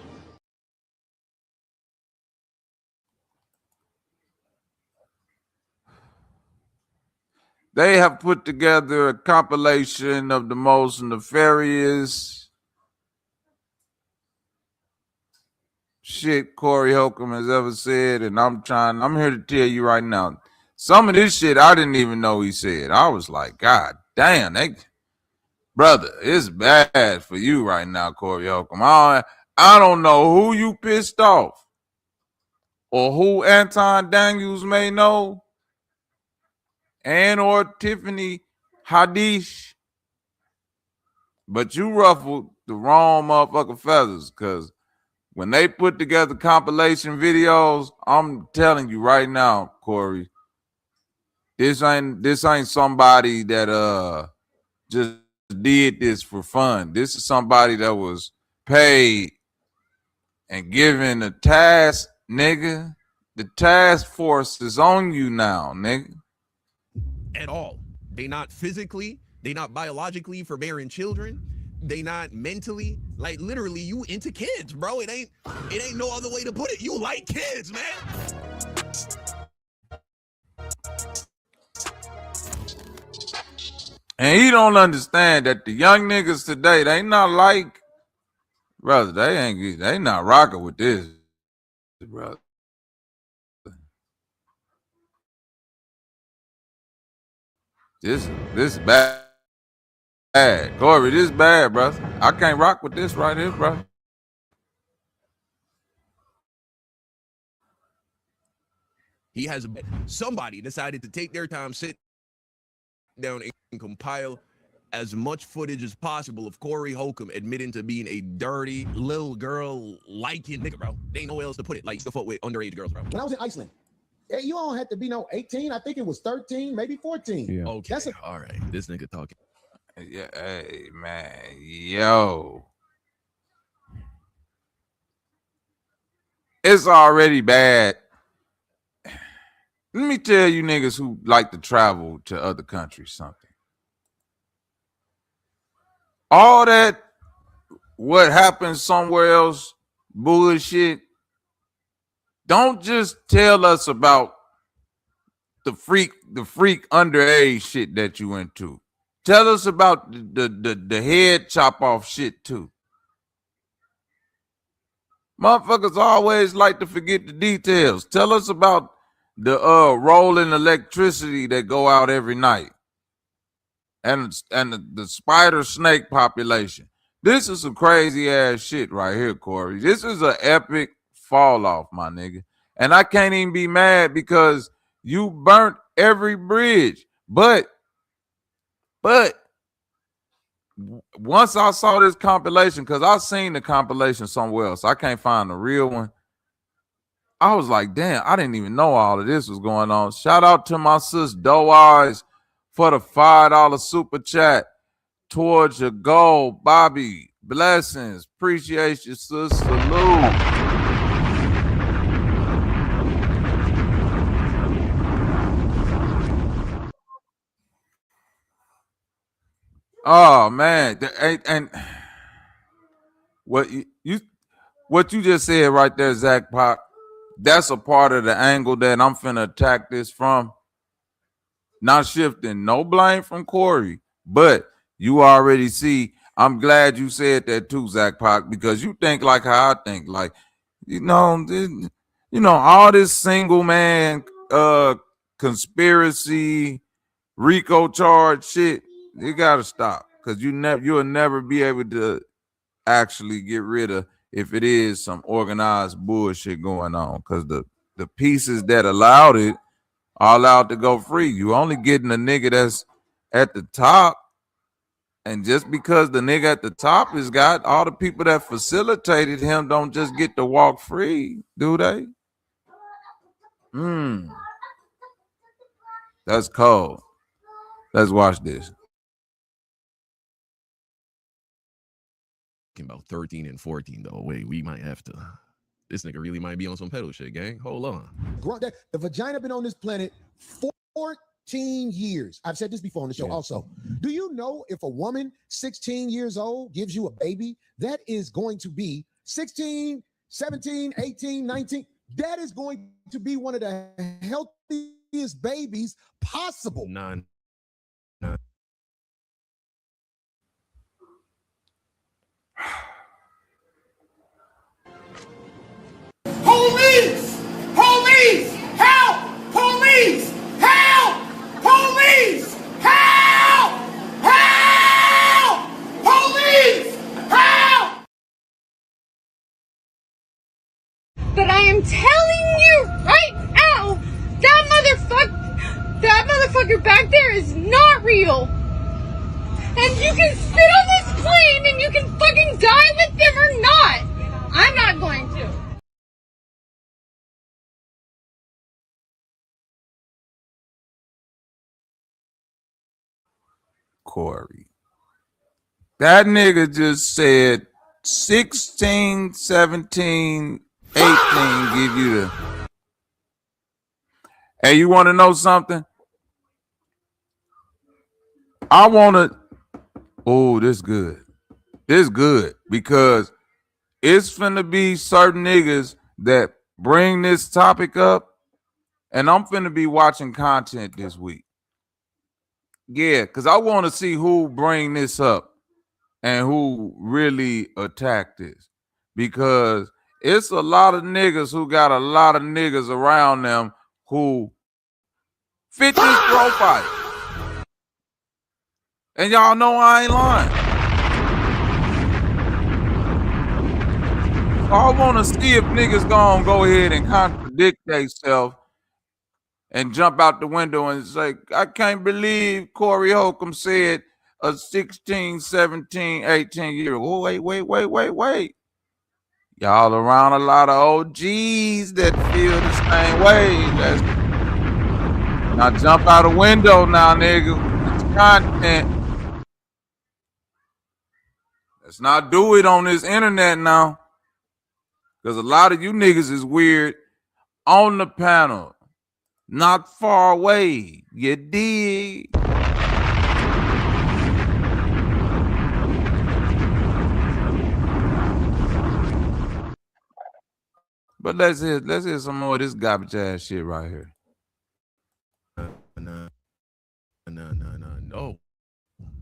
They have put together a compilation of the most nefarious shit Corey Holcomb has ever said, and I'm here to tell you right now, some of this shit I didn't even know he said. I was like, God damn, brother, it's bad for you right now, Corey Holcomb. I don't know who you pissed off or who Anton Daniels may know and or Tiffany Haddish, but you ruffled the wrong motherfucking feathers, because when they put together compilation videos, I'm telling you right now, Corey, this ain't somebody that just did this for fun. This is somebody that was paid and given a task, nigga. The task force is on you now, nigga. At all. They not physically, they not biologically for bearing children. They not mentally, like literally you into kids, bro. It ain't no other way to put it. You like kids, man. And he don't understand that the young niggas today, they not like, brother, they not rocking with this, brother. This is bad. Corey, this is bad, brother. I can't rock with this right here, bro. He has somebody decided to take their time, sit down and compile as much footage as possible of Corey Holcomb admitting to being a dirty little girl liking nigga, bro. They ain't nowhere else to put it. Like, the fuck with underage girls, bro. When I was in Iceland, you don't have to be 18. I think it was 13, maybe 14. Yeah. Okay. All right. This nigga talking. Yeah, hey, man. Yo. It's already bad. Let me tell you niggas who like to travel to other countries something. All that what happens somewhere else bullshit, don't just tell us about the freak underage shit that you into. Tell us about the head chop off shit too. Motherfuckers always like to forget the details. Tell us about the rolling electricity that go out every night. And the spider snake population. This is some crazy ass shit right here, Corey. This is an epic fall off, my nigga. And I can't even be mad because you burnt every bridge. But once I saw this compilation, because I seen the compilation somewhere else, I can't find the real one. I was like, damn, I didn't even know all of this was going on. Shout out to my sis 𝘍𝑼𝙈 for the $5 super chat towards your goal. Bobby, blessings. Appreciate you, sis. Salute. Oh man, and what you just said right there, Zach Pop, that's a part of the angle that I'm finna attack this from. Not shifting no blame from Corey, but you already see. I'm glad you said that too, Zach Pop, because you think like how I think. Like, all this single man conspiracy, RICO charge shit. You gotta stop, because you'll never be able to actually get rid of if it is some organized bullshit going on, because the pieces that allowed it are allowed to go free. You only getting a nigga that's at the top, and just because the nigga at the top has got all the people that facilitated him don't just get to walk free, do they? That's cold. Let's watch this. About 13 and 14 though. Wait, we might have to. This nigga really might be on some pedo shit, gang. Hold on. The vagina been on this planet 14 years. I've said this before on the show also. Do you know if a woman 16 years old gives you a baby, that is going to be 16, 17, 18, 19. That is going to be one of the healthiest babies possible. None. Police! Police! Help! Police! Help! Police! Help! Help! Police! Help! But I am telling you right now, that motherfucker back there is not real. And you can sit on this plane and you can fucking die with them or not. I'm not going to. Corey. That nigga just said 16, 17, 18 give you the... Hey, you want to know something? I want to... Oh, this good. This good because it's finna be certain niggas that bring this topic up, and I'm finna be watching content this week. Yeah, because I want to see who bring this up and who really attack this. Because it's a lot of niggas who got a lot of niggas around them who fit this profile. And y'all know I ain't lying. So I want to see if niggas gonna go ahead and contradict themselves and jump out the window and say, I can't believe Corey Holcolmb said a 16, 17, 18-year-old. Wait. Y'all around a lot of OGs that feel the same way. Now jump out a window now, nigga. It's content. Let's not do it on this internet now. Because a lot of you niggas is weird on the panel. Not far away. You dig? But let's hear some more of this garbage ass shit right here. No.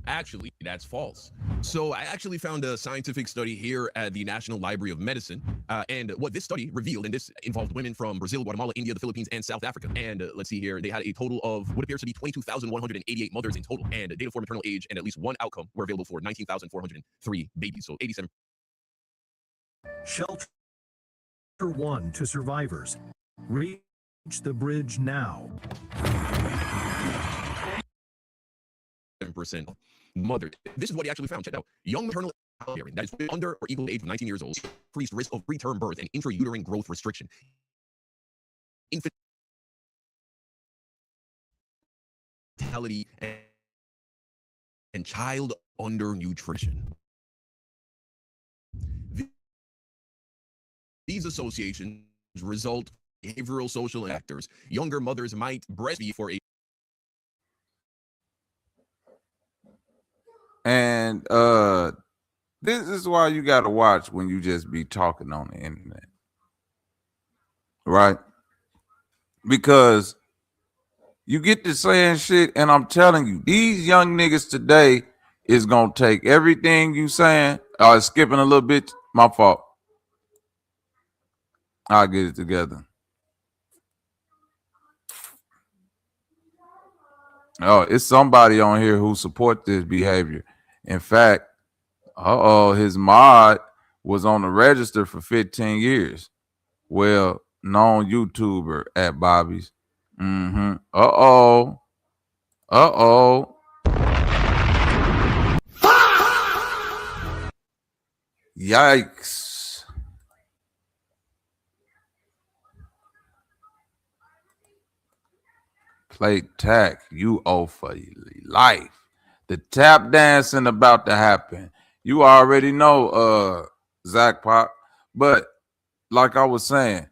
Actually, that's false. So I actually found a scientific study here at the National Library of Medicine. And what this study revealed, and this involved women from Brazil, Guatemala, India, the Philippines, and South Africa. And let's see here, they had a total of what appears to be 22,188 mothers in total. And data for maternal age and at least one outcome were available for 19,403 babies. So 87%. Shelter 1 to survivors. Reach the bridge now. Mother. This is what he actually found. Check it out. Young maternal bearing that is under or equal to the age of 19 years old, increased risk of preterm birth and intrauterine growth restriction. Infertility and child undernutrition. These associations result in behavioral social factors. Younger mothers might breastfeed for a And this is why you got to watch when you just be talking on the internet. Right? Because you get to saying shit, and I'm telling you, these young niggas today is going to take everything you saying. Skipping a little bit. My fault. I'll get it together. Oh, it's somebody on here who support this behavior. In fact, his mod was on the register for 15 years. Well, known YouTuber at Bobby's. Yikes. Play tag. You owe for life. The tap dancing about to happen. You already know, Zach Pop. But like I was saying,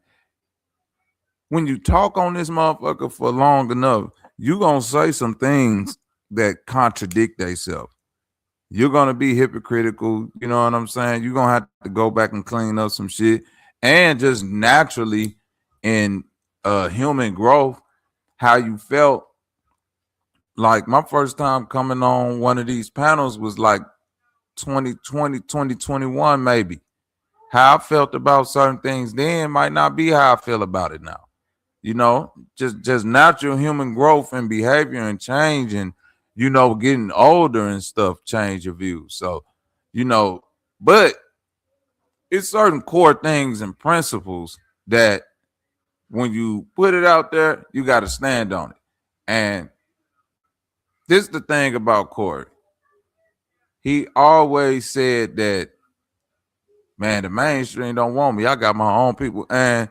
when you talk on this motherfucker for long enough, you gonna say some things that contradict themselves. You're gonna be hypocritical. You know what I'm saying? You're gonna have to go back and clean up some shit. And just naturally in human growth, how you felt. Like my first time coming on one of these panels was like 2020, 2021, maybe. How I felt about certain things then might not be how I feel about it now. You know, just natural human growth and behavior and change, and you know, getting older and stuff change your views. So, you know, but it's certain core things and principles that when you put it out there, you got to stand on it. And this is the thing about Corey. He always said that, man, the mainstream don't want me. I got my own people. And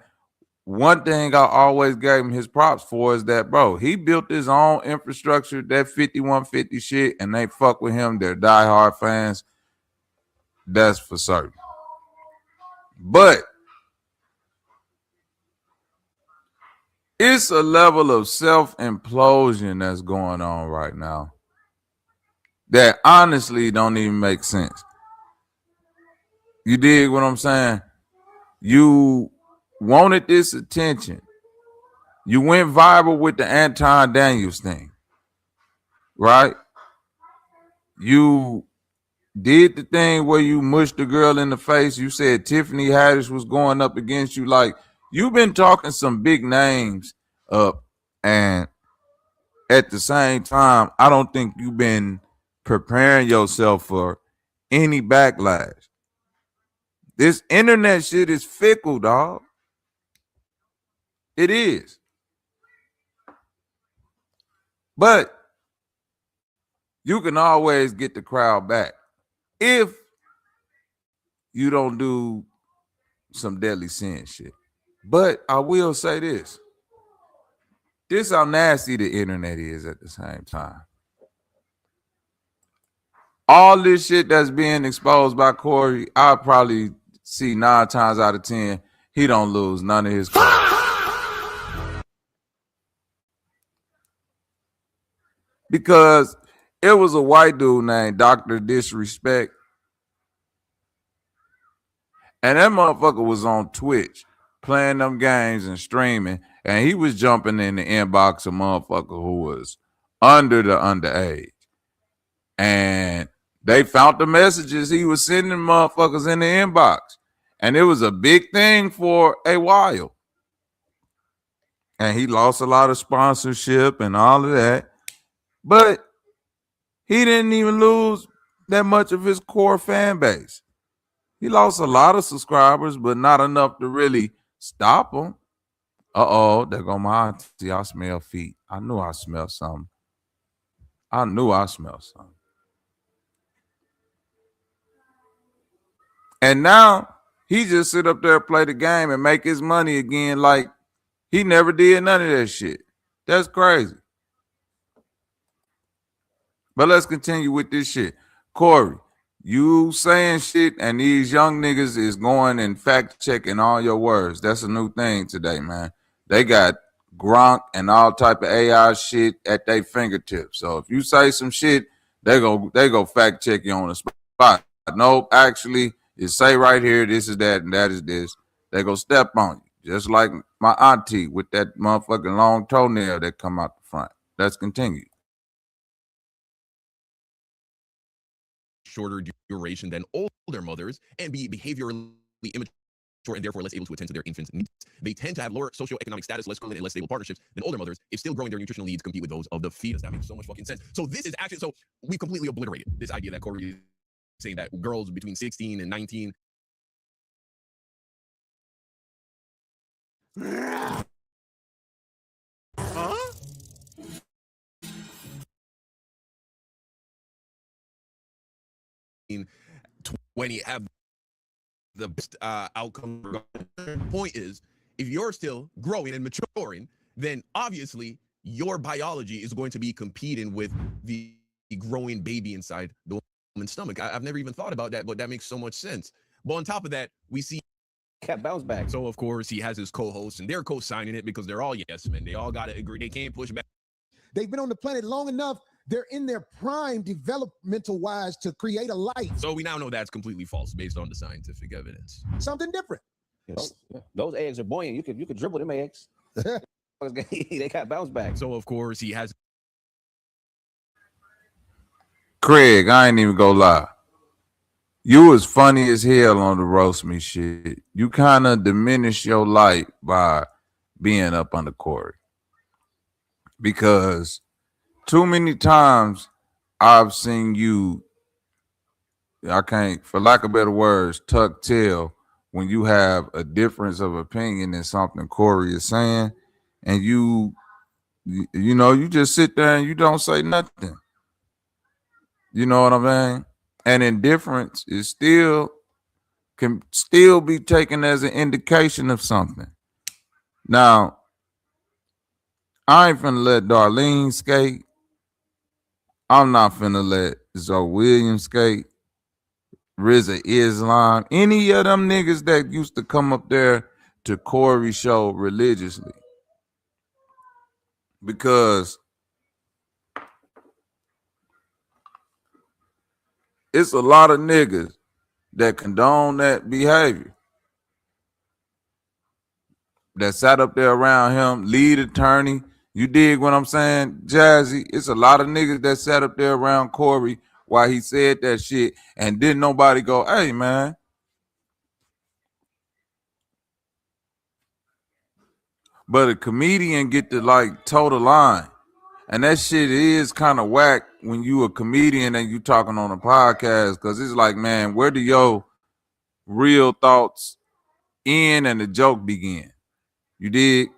one thing I always gave him his props for is that, bro, he built his own infrastructure, that 5150 shit, and they fuck with him. They're diehard fans. That's for certain. But it's a level of self-implosion that's going on right now that honestly don't even make sense. You dig what I'm saying? You wanted this attention. You went viral with the Anton Daniels thing, right? You did the thing where you mushed the girl in the face. You said Tiffany Haddish was going up against you. Like, you've been talking some big names up, and at the same time, I don't think you've been preparing yourself for any backlash. This internet shit is fickle, dog. It is. But you can always get the crowd back if you don't do some deadly sin shit. But I will say this. This how nasty the internet is at the same time. All this shit that's being exposed by Corey, I'll probably see 9 times out of 10, he don't lose none of his because it was a white dude named Dr. Disrespect. And that motherfucker was on Twitch playing them games and streaming. And he was jumping in the inbox of motherfucker who was under the underage. And they found the messages he was sending motherfuckers in the inbox. And it was a big thing for a while. And he lost a lot of sponsorship and all of that. But he didn't even lose that much of his core fan base. He lost a lot of subscribers, but not enough to really stop him. Uh-oh, there go my auntie. I smell feet. I knew I smelled something. And now he just sit up there, play the game, and make his money again like he never did none of that shit. That's crazy. But let's continue with this shit. Corey, you saying shit, and these young niggas is going and fact checking all your words. That's a new thing today, man. They got Gronk and all type of AI shit at their fingertips. So if you say some shit, they go fact check you on the spot. Nope, actually, it say right here, this is that and that is this. They go step on you. Just like my auntie with that motherfucking long toenail that come out the front. Let's continue. Shorter duration than older mothers and be behaviorally immature and therefore less able to attend to their infants' needs. They tend to have lower socioeconomic status, less frequent and less stable partnerships than older mothers. If still growing, their nutritional needs compete with those of the fetus. That makes so much fucking sense. So this is actually, so we completely obliterated this idea that Corey is saying that girls between 16 and 19 20 have the best outcome. Point is, if you're still growing and maturing, then obviously your biology is going to be competing with the growing baby inside the woman's stomach. I've never even thought about that, but that makes so much sense. But on top of that, we see Cat bounce back. so of course he has his co-hosts and they're co-signing it because they're all yes men. They all got to agree. They can't push back. They've been on the planet long enough. They're in their prime developmental wise to create a life. So we now know that's completely false based on the scientific evidence. Something different. Those eggs are buoyant. You could dribble them eggs. They got bounce back. So of course he has. Craig, I ain't even gonna lie. You was funny as hell on the roast me shit. You kind of diminished your light by being up under Corey. Because too many times I've seen you, I can't, for lack of better words, tuck tail when you have a difference of opinion than something Corey is saying, and you know, you just sit there and you don't say nothing. You know what I mean? And indifference is can still be taken as an indication of something. Now, I ain't finna let Darlene skate. I'm not finna let Zoe Williams skate. 𝘾𝙤𝙥𝙃, any of them niggas that used to come up there to Corey's show religiously. Because it's a lot of niggas that condone that behavior. That sat up there around him, lead attorney. You dig what I'm saying, Jazzy? It's a lot of niggas that sat up there around Corey while he said that shit, and didn't nobody go, hey, man. But a comedian get to like toe the line. And that shit is kind of whack when you a comedian and you talking on a podcast, because it's like, man, where do your real thoughts end and the joke begin? You dig?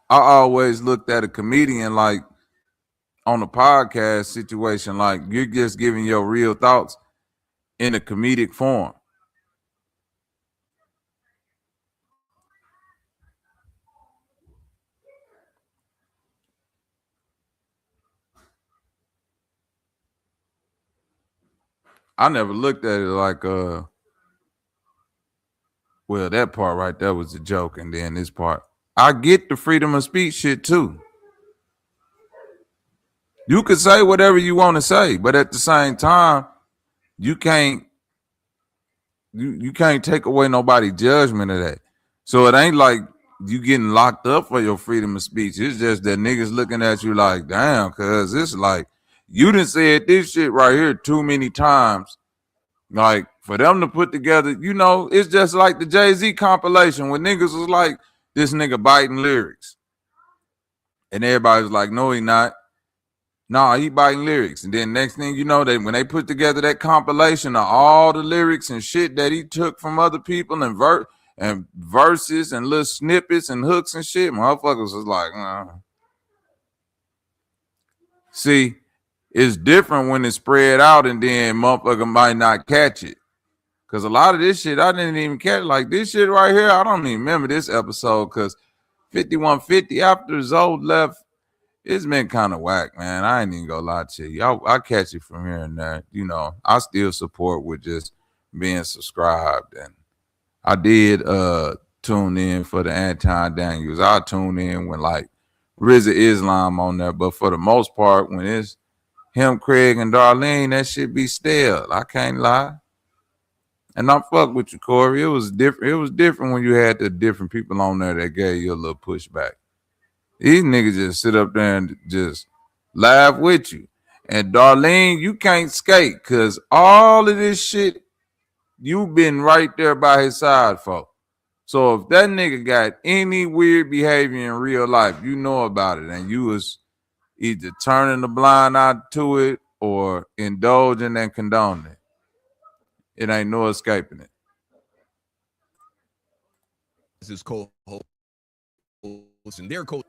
I always looked at a comedian like on a podcast situation, like you're just giving your real thoughts in a comedic form. I never looked at it like, well, that part right there was a joke, and then this part. I get the freedom of speech shit too. You could say whatever you want to say, but at the same time, you can't take away nobody's judgment of that. So it ain't like you getting locked up for your freedom of speech. It's just that niggas looking at you like, damn, cuz it's like you done said this shit right here too many times. Like for them to put together, you know, it's just like the Jay-Z compilation when niggas was like, this nigga biting lyrics. And everybody was like, no, he not. Nah, he biting lyrics. And then next thing you know, when they put together that compilation of all the lyrics and shit that he took from other people and verses and little snippets and hooks and shit, motherfuckers was like, See, it's different when it's spread out and then motherfucker might not catch it. Because a lot of this shit, I didn't even catch. Like this shit right here, I don't even remember this episode because 5150 after Zoe left, it's been kind of whack, man. I ain't even gonna lie to you. I catch it from here and there. You know, I still support with just being subscribed. And I did tune in for the Anton Daniels. I tune in when like 𝘾𝙤𝙥𝙃 on there. But for the most part, when it's him, Craig, and Darlene, that shit be stale. I can't lie. And I fuck with you, Corey. It was different. It was different when you had the different people on there that gave you a little pushback. These niggas just sit up there and just laugh with you. And Darlene, you can't skate because all of this shit, you've been right there by his side for. So if that nigga got any weird behavior in real life, you know about it. And you was either turning the blind eye to it or indulging and condoning it. It ain't no escaping it. This is co-host and their co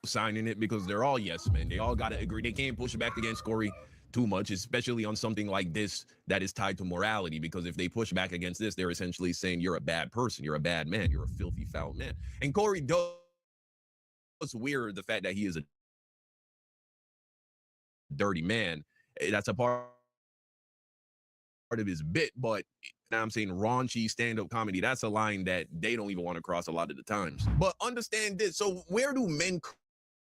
signing it because they're all yes men. They all got to agree. They can't push back against Corey too much, especially on something like this that is tied to morality, because if they push back against this, they're essentially saying you're a bad person, you're a bad man, you're a filthy, foul man. And Corey does weird the fact that he is a dirty man. That's a part of his bit, but now I'm saying raunchy stand-up comedy, that's a line that they don't even want to cross a lot of the times. But understand this, so where do men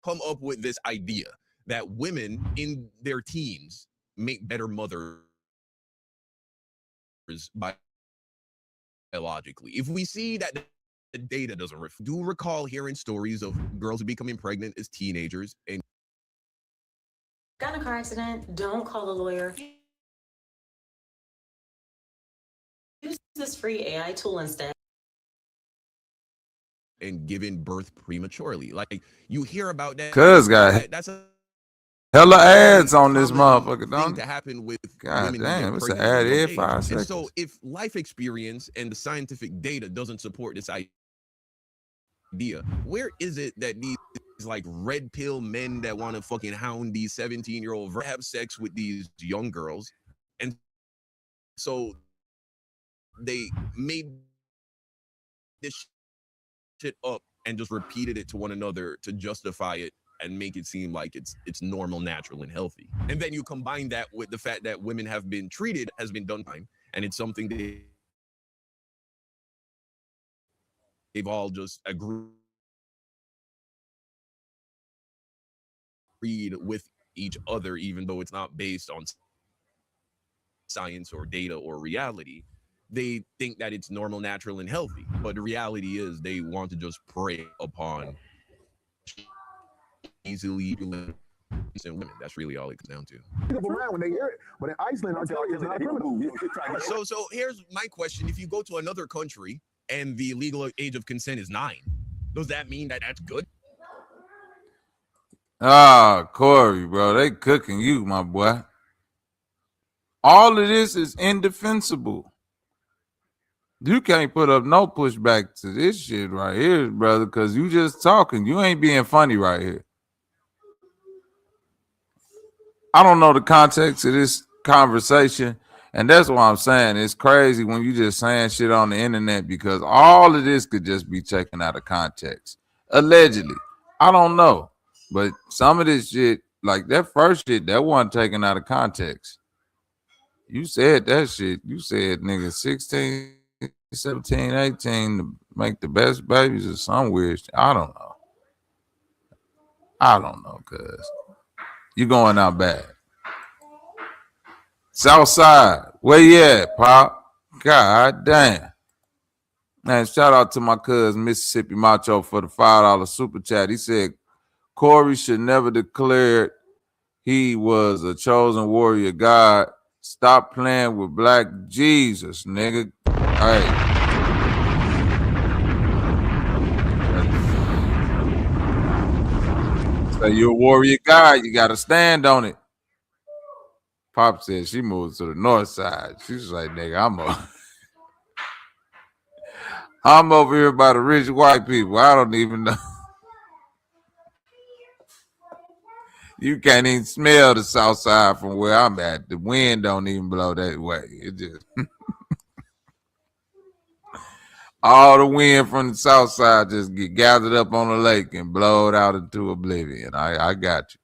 come up with this idea that women in their teens make better mothers biologically? If we see that the data doesn't do recall hearing stories of girls becoming pregnant as teenagers and got in a car accident, don't call the lawyer. Use this free AI tool instead. And giving birth prematurely. Like, you hear about that. Cuz got that's a hella ads on this motherfucker, don't to happen with God women damn, it's an ad every 5 seconds. And so if life experience and the scientific data doesn't support this idea, where is it that these like red pill men that want to fucking hound these 17-year-old have sex with these young girls? And so they made this shit up and just repeated it to one another to justify it and make it seem like it's normal, natural, and healthy. And then you combine that with the fact that women have been treated, has been done time, and it's something they've all just agreed with each other, even though it's not based on science or data or reality. They think that it's normal, natural, and healthy. But the reality is they want to just prey upon easily women. That's really all it comes down to. When they hear it, but in Iceland, I'll tell you, it's not a criminal. So here's my question. If you go to another country and the legal age of consent is 9, does that mean that that's good? Ah, Corey, bro, they cooking you, my boy. All of this is indefensible. You can't put up no pushback to this shit right here, brother, because you just talking. You ain't being funny right here. I don't know the context of this conversation, and that's why I'm saying it's crazy when you just saying shit on the internet, because all of this could just be taken out of context. Allegedly. I don't know. But some of this shit, like that first shit, that wasn't taken out of context. You said that shit. You said nigga 16, 17, 18 to make the best babies or some weird shit. I don't know. I don't know, cuz. You going out bad. Southside, where you at, Pop? God damn. Man, shout out to my cousin Mississippi Macho for the $5 super chat. He said Corey should never declare he was a chosen warrior of God. Stop playing with Black Jesus, nigga. Hey. So you're a warrior God, you gotta stand on it. Pop said she moved to the north side. She's like, nigga, I'm over here by the rich white people. I don't even know. You can't even smell the south side from where I'm at. The wind don't even blow that way. It just all the wind from the south side just get gathered up on the lake and blowed out into oblivion. I got you.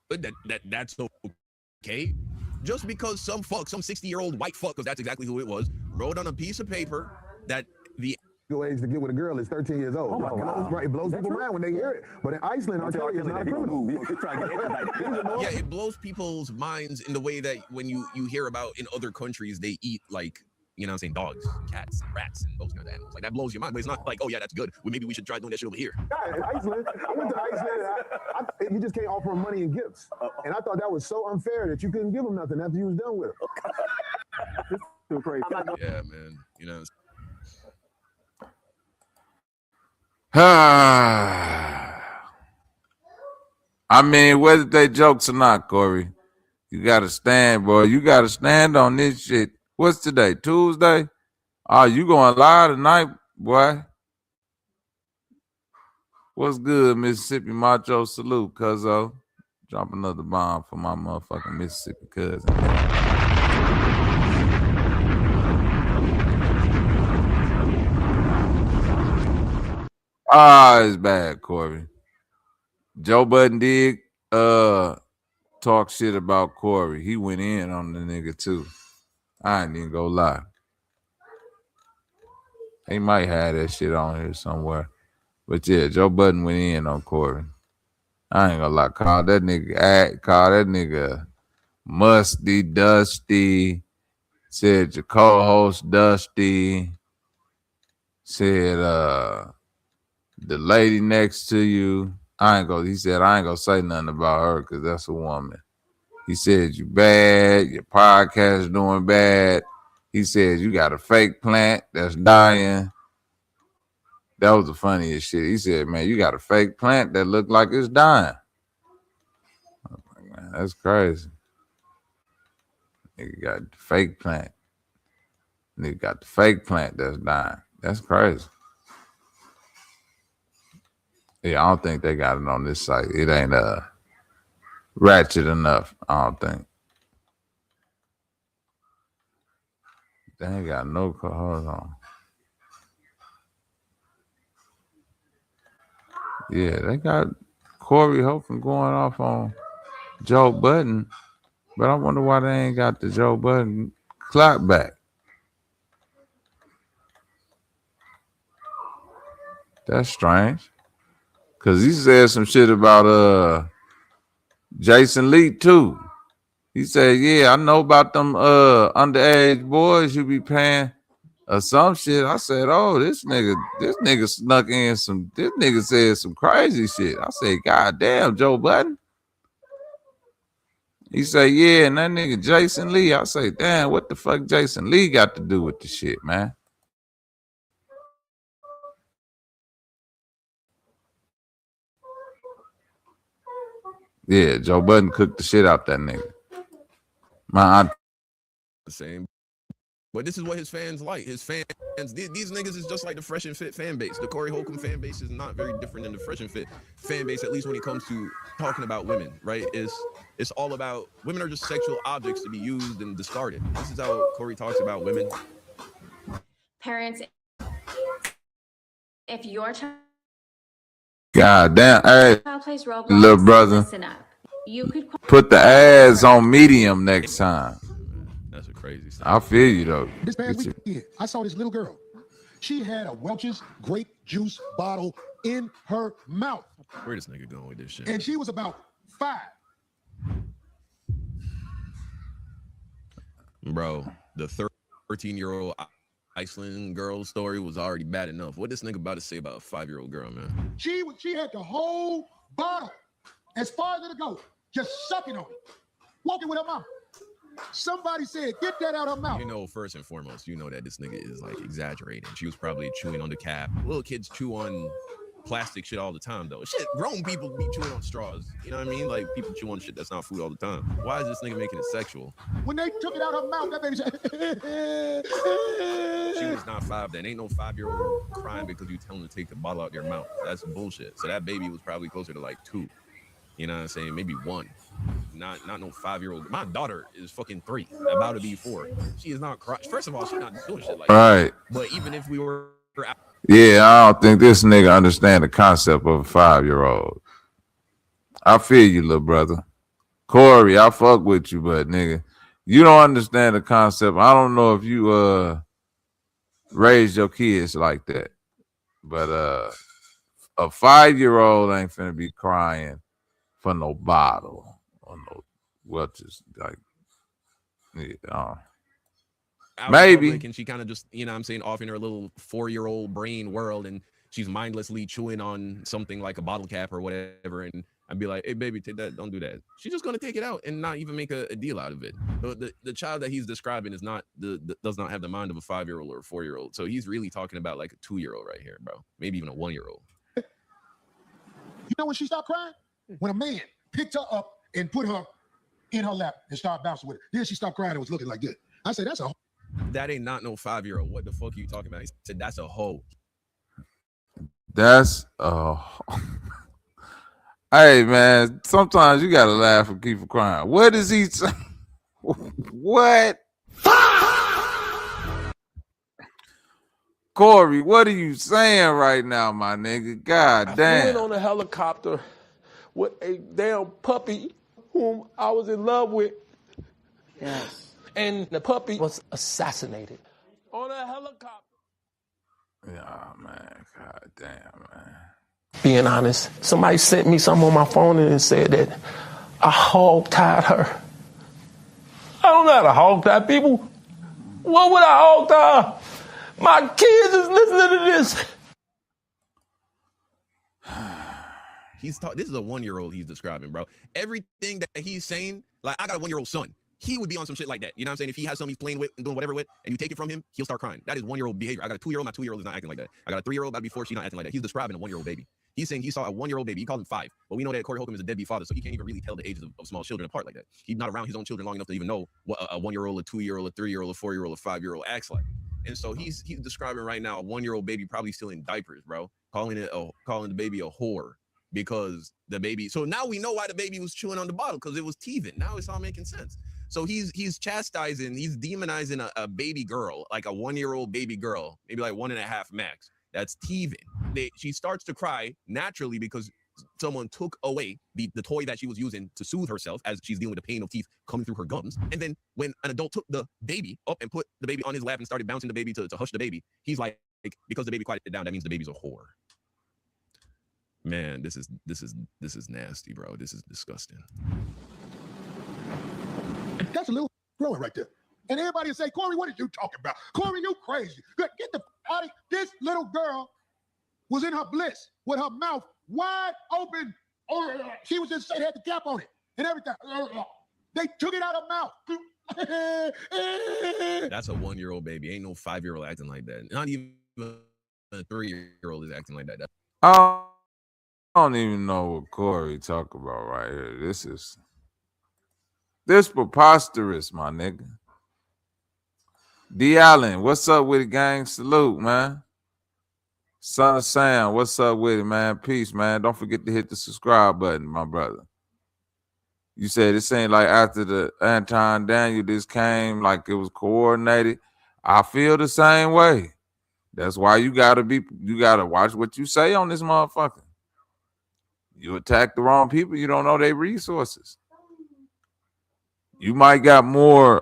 But that's okay. Just because some 60-year-old white fuck, because that's exactly who it was, wrote on a piece of paper that the legal age to get with a girl is 13 years old. It blows people mind when they hear it. But in Iceland, I'll tell you, it's not a criminal. Yeah, it blows people's minds in the way that when you hear about in other countries, they eat like, you know what I'm saying, dogs, cats, rats, and those kind of animals. Like, that blows your mind, but it's not like, oh yeah, that's good. Well, maybe we should try doing that shit over here. Yeah, in Iceland, I went to Iceland, and you just can't offer them money and gifts. And I thought that was so unfair that you couldn't give them nothing after you was done with them. It's too crazy. Yeah, man, you know. I mean, whether they jokes or not, Corey, you gotta stand, boy. You gotta stand on this shit What's today? Tuesday? Oh, you going live tonight, boy? What's good, Mississippi Macho? Salute, cuzzo. Drop another bomb for my motherfucking Mississippi cousin. Ah, it's bad, Corey. Joe Budden did talk shit about Corey. He went in on the nigga too. I ain't even gonna lie. He might have that shit on here somewhere. But yeah, Joe Budden went in on Corey. I ain't gonna lie. Call that nigga musty, dusty. Said your co-host dusty. Said the lady next to you. He said I ain't gonna say nothing about her because that's a woman. He said you bad, your podcast doing bad. He said you got a fake plant that's dying. That was the funniest shit. He said, man, you got a fake plant that look like it's dying. I was like, man, that's crazy. Nigga got the fake plant. Nigga got the fake plant that's dying. That's crazy. Yeah, I don't think they got it on this site. It ain't ratchet enough, I don't think. They ain't got no hold on. Yeah, they got 𝘾𝙤𝙢𝙥 going off on Joe Budden, but I wonder why they ain't got the Joe Budden clap back. That's strange. Cause he said some shit about Jason Lee too. He said, yeah, I know about them underage boys you be paying or some shit. I said, oh, this nigga snuck in this nigga said some crazy shit. I said, God damn, Joe Budden. He said, yeah, and that nigga Jason Lee. I say, damn, what the fuck Jason Lee got to do with the shit, man? Yeah, Joe Budden cooked the shit out that nigga. The same. But this is what his fans like. His fans, these niggas is just like the Fresh and Fit fan base. The 𝘾𝙤𝙢𝙥 fan base is not very different than the Fresh and Fit fan base, at least when it comes to talking about women, right? It's all about women are just sexual objects to be used and discarded. This is how Corey talks about women. Parents, if your child God damn, hey, plays Roblox, little brother, listen up. You could put the ads on medium next time. That's a crazy stuff. I feel you though. This past weekend, I saw this little girl. She had a Welch's grape juice bottle in her mouth. Where this nigga going with this shit? And she was about 5. Bro, the 13-year-old Iceland girl story was already bad enough. What this nigga about to say about a 5-year-old girl, man? She had the whole bottle as far as it'll go, just sucking on it, walking with her mouth. Somebody said, get that out of her mouth. You know, first and foremost, you know that this nigga is like exaggerating. She was probably chewing on the cap. Little kids chew on plastic shit all the time, though. Shit, grown people be chewing on straws. You know what I mean? Like, people chew on shit that's not food all the time. Why is this nigga making it sexual? When they took it out of her mouth, that baby said, she was not 5 then. Ain't no 5-year-old crying because you tell them to take the bottle out their mouth. That's bullshit. So that baby was probably closer to like 2. You know what I'm saying? Maybe 1. Not no 5-year-old. My daughter is fucking 3, about to be 4. She is not crying. First of all, she's not doing shit like that. But even if we were out, yeah, I don't think this nigga understand the concept of a 5-year-old. I feel you, little brother. Corey, I fuck with you, but nigga, you don't understand the concept. I don't know if you raised your kids like that, but a 5-year-old ain't finna be crying for no bottle or no Welch's, like, yeah, maybe. And she kind of just, you know what I'm saying, off in her little 4-year-old brain world, and she's mindlessly chewing on something like a bottle cap or whatever, and I'd be like, hey, baby, take that, don't do that. She's just going to take it out and not even make a deal out of it. The child that he's describing is not, does not have the mind of a 5-year-old or a 4-year-old. So he's really talking about like a 2-year-old right here, bro. Maybe even a 1-year-old. You know when she stopped crying? When a man picked her up and put her in her lap and started bouncing with her. Then she stopped crying and was looking like this. I said, that's a That ain't not no 5-year-old. What the fuck are you talking about? He said that's a hoe. That's hey man, sometimes you gotta laugh and keep from crying. What is he saying? What? Corey, what are you saying right now, my nigga? God damn. I went on a helicopter with a damn puppy whom I was in love with. Yes. And the puppy was assassinated on a helicopter. Yeah, man. God damn, man. Being honest, somebody sent me something on my phone and said that I hog-tied her. I don't know how to hog-tie people. What would I hog-tie? My kids is listening to this. This is a 1-year-old he's describing, bro. Everything that he's saying, like, I got a 1-year-old son. He would be on some shit like that. You know what I'm saying? If he has something he's playing with and doing whatever with, and you take it from him, he'll start crying. That is 1-year-old behavior. I got a 2-year-old. My 2-year-old is not acting like that. I got a 3-year-old about to be 4. She's not acting like that. He's describing a 1-year-old baby. He's saying he saw a 1-year-old baby. He called him 5. But we know that Corey Holcolmb is a deadbeat father, so he can't even really tell the ages of small children apart like that. He's not around his own children long enough to even know what a 1-year-old, a 2-year-old, a 3-year-old, a 4-year-old, a 5-year-old acts like. And so he's describing right now a 1-year-old baby probably still in diapers, bro, calling the baby a whore because the baby. So now we know why the baby was chewing on the bottle, because it was teething. Now it's all making sense. So he's chastising, he's demonizing a baby girl, like a 1-year-old baby girl, maybe like 1.5 max. That's teething. She starts to cry naturally because someone took away the toy that she was using to soothe herself as she's dealing with the pain of teeth coming through her gums. And then when an adult took the baby up and put the baby on his lap and started bouncing the baby to hush the baby, he's like, because the baby quieted down, that means the baby's a whore. Man, this is nasty, bro. This is disgusting. That's a little growing right there. And everybody will say, Corey, what are you talking about? Corey, you crazy. Get the out of this little girl was in her bliss with her mouth wide open. She was just had the cap on it and everything. They took it out of her mouth. That's a 1-year-old baby. Ain't no 5-year-old acting like that. Not even a 3-year-old is acting like that. I don't even know what Corey talk about right here. This preposterous, my nigga. D. Allen, what's up with it, gang? Salute, man. Son of Sam, what's up with it, man? Peace, man. Don't forget to hit the subscribe button, my brother. You said it seemed like after the Anton Daniel, this came like it was coordinated. I feel the same way. That's why you gotta watch what you say on this motherfucker. You attack the wrong people, you don't know their resources. You might got more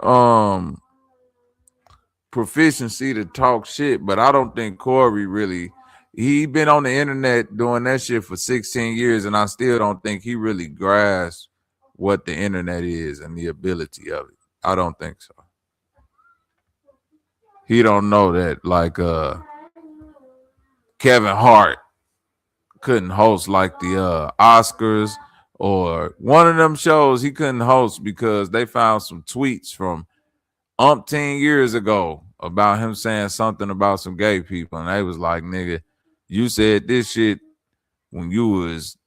proficiency to talk shit, but I don't think Corey really, he been on the internet doing that shit for 16 years, and I still don't think he really grasps what the internet is and the ability of it. I don't think so. He don't know that, like Kevin Hart couldn't host like the Oscars or one of them shows. He couldn't host because they found some tweets from umpteen years ago about him saying something about some gay people, and they was like, nigga, you said this shit when you was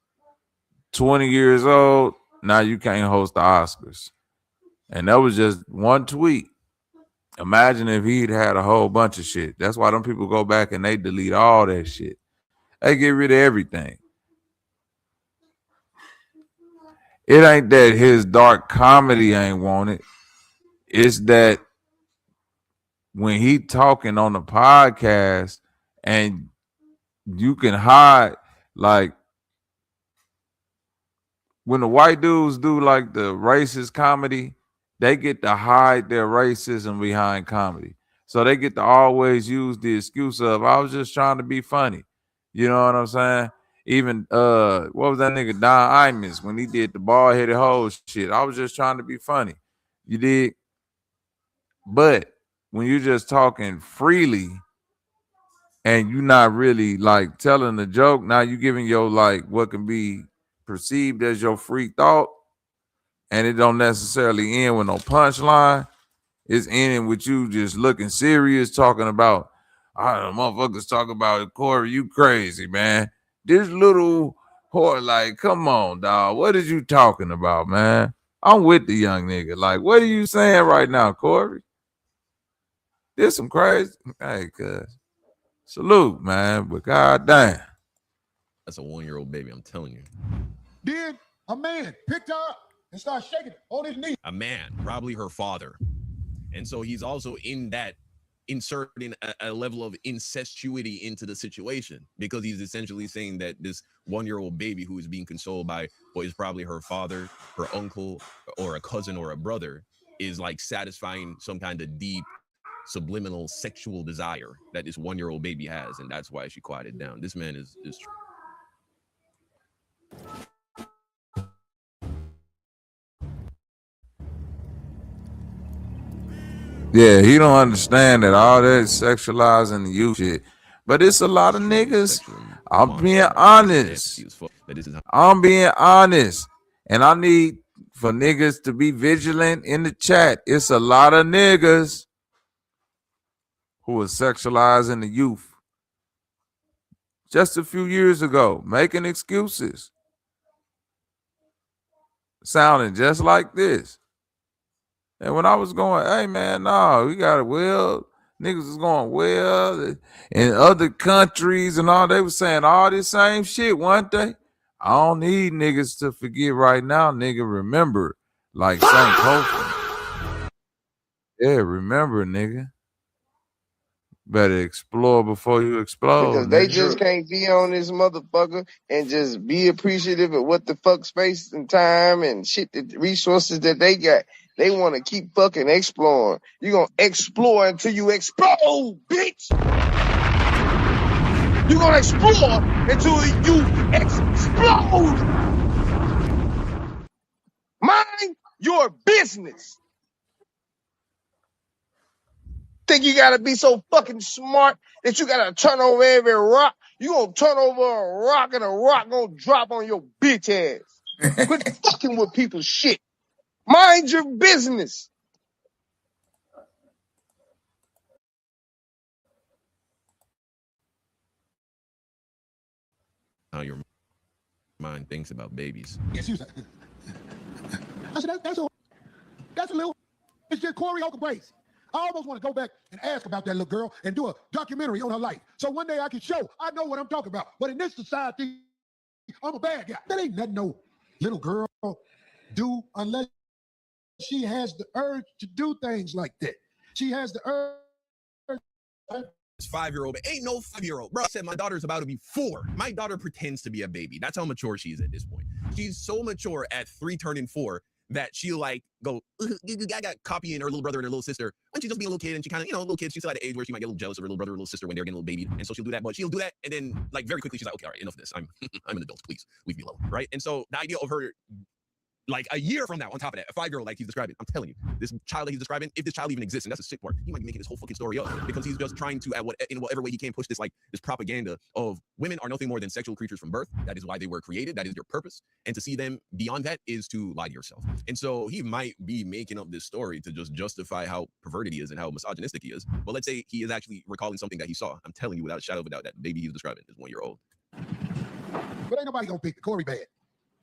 20 years old, now you can't host the Oscars. And that was just one tweet. Imagine if he'd had a whole bunch of shit. That's why them people go back and they delete all that shit. They get rid of everything. It ain't that his dark comedy ain't wanted. It's that when he talking on the podcast and you can hide, like when the white dudes do like the racist comedy, they get to hide their racism behind comedy. So they get to always use the excuse of, I was just trying to be funny. You know what I'm saying? Even what was that nigga Don Imus when he did the bald-headed hoe shit? I was just trying to be funny. You did. But when you're just talking freely and you're not really like telling the joke, now you giving your like what can be perceived as your free thought, and it don't necessarily end with no punchline. It's ending with you just looking serious, talking about, motherfuckers talk about Corey, you crazy, man. This little whore, like, come on, dog. What is you talking about, man? I'm with the young nigga. Like, what are you saying right now, Corey? This some crazy. Hey, cuz. Salute, man. But goddamn. That's a 1-year-old baby, I'm telling you. Then a man picked her up and started shaking it on his knee. A man, probably her father. And so he's also in that inserting a level of incestuity into the situation, because he's essentially saying that this 1-year-old baby who is being consoled by what is probably her father, her uncle, or a cousin or a brother is like satisfying some kind of deep subliminal sexual desire that this 1-year-old baby has, and that's why she quieted down. This man is Yeah, he don't understand that all that sexualizing the youth shit. But it's a lot of niggas. I'm being honest. I'm being honest. And I need for niggas to be vigilant in the chat. It's a lot of niggas who are sexualizing the youth. Just a few years ago, making excuses. Sounding just like this. And when I was going, hey man, no, we got it well. Niggas was going well in other countries and all. They was saying all this same shit one day. I don't need niggas to forget right now, nigga. Remember, like St. Holcolmb. Yeah, remember, nigga. Better explore before you explode. Because they nigga. just can't be on this motherfucker and just be appreciative of what the fuck space and time and shit, the resources that they got. They want to keep fucking exploring. You're going to explore until you explode, bitch. You're going to explore until you explode. Mind your business. Think you got to be so fucking smart that you got to turn over every rock? You going to turn over a rock and a rock going to drop on your bitch ass. Quit fucking with people's shit. Mind your business. how your mind thinks about babies. Yes, you said. I said, that's a little, it's just 𝘾𝙗𝙎𝙃 𝘼𝙋. I almost want to go back and ask about that little girl and do a documentary on her life. So one day I can show I know what I'm talking about. But in this society, I'm a bad guy. That ain't nothing no little girl do unless she has the urge to do things like that. She has the urge. This 5-year-old, ain't no 5-year-old. Bro, I said my daughter's about to be 4. My daughter pretends to be a baby. That's how mature she is at this point. She's so mature at 3 turning 4 that she'll like go, I got copying her little brother and her little sister when she's just being a little kid, and she kind of, little kid, she's still at the age where she might get a little jealous of her little brother or little sister when they're getting a little baby, and so she'll do that, but she'll do that, and then like very quickly she's like, okay, all right, enough of this. I'm an adult, please leave me alone, right? And so the idea of her, like a year from now, on top of that, a 5-year-old like he's describing, I'm telling you, this child that he's describing, if this child even exists, and that's the sick part, he might be making this whole fucking story up because he's just trying to, in whatever way he can, push this like this propaganda of women are nothing more than sexual creatures from birth. That is why they were created. That is your purpose. And to see them beyond that is to lie to yourself. And so he might be making up this story to just justify how perverted he is and how misogynistic he is. But let's say he is actually recalling something that he saw. I'm telling you without a shadow of a doubt, that baby he's describing is 1-year-old. But ain't nobody gonna pick the 𝘾𝙗𝙎𝙃 bad.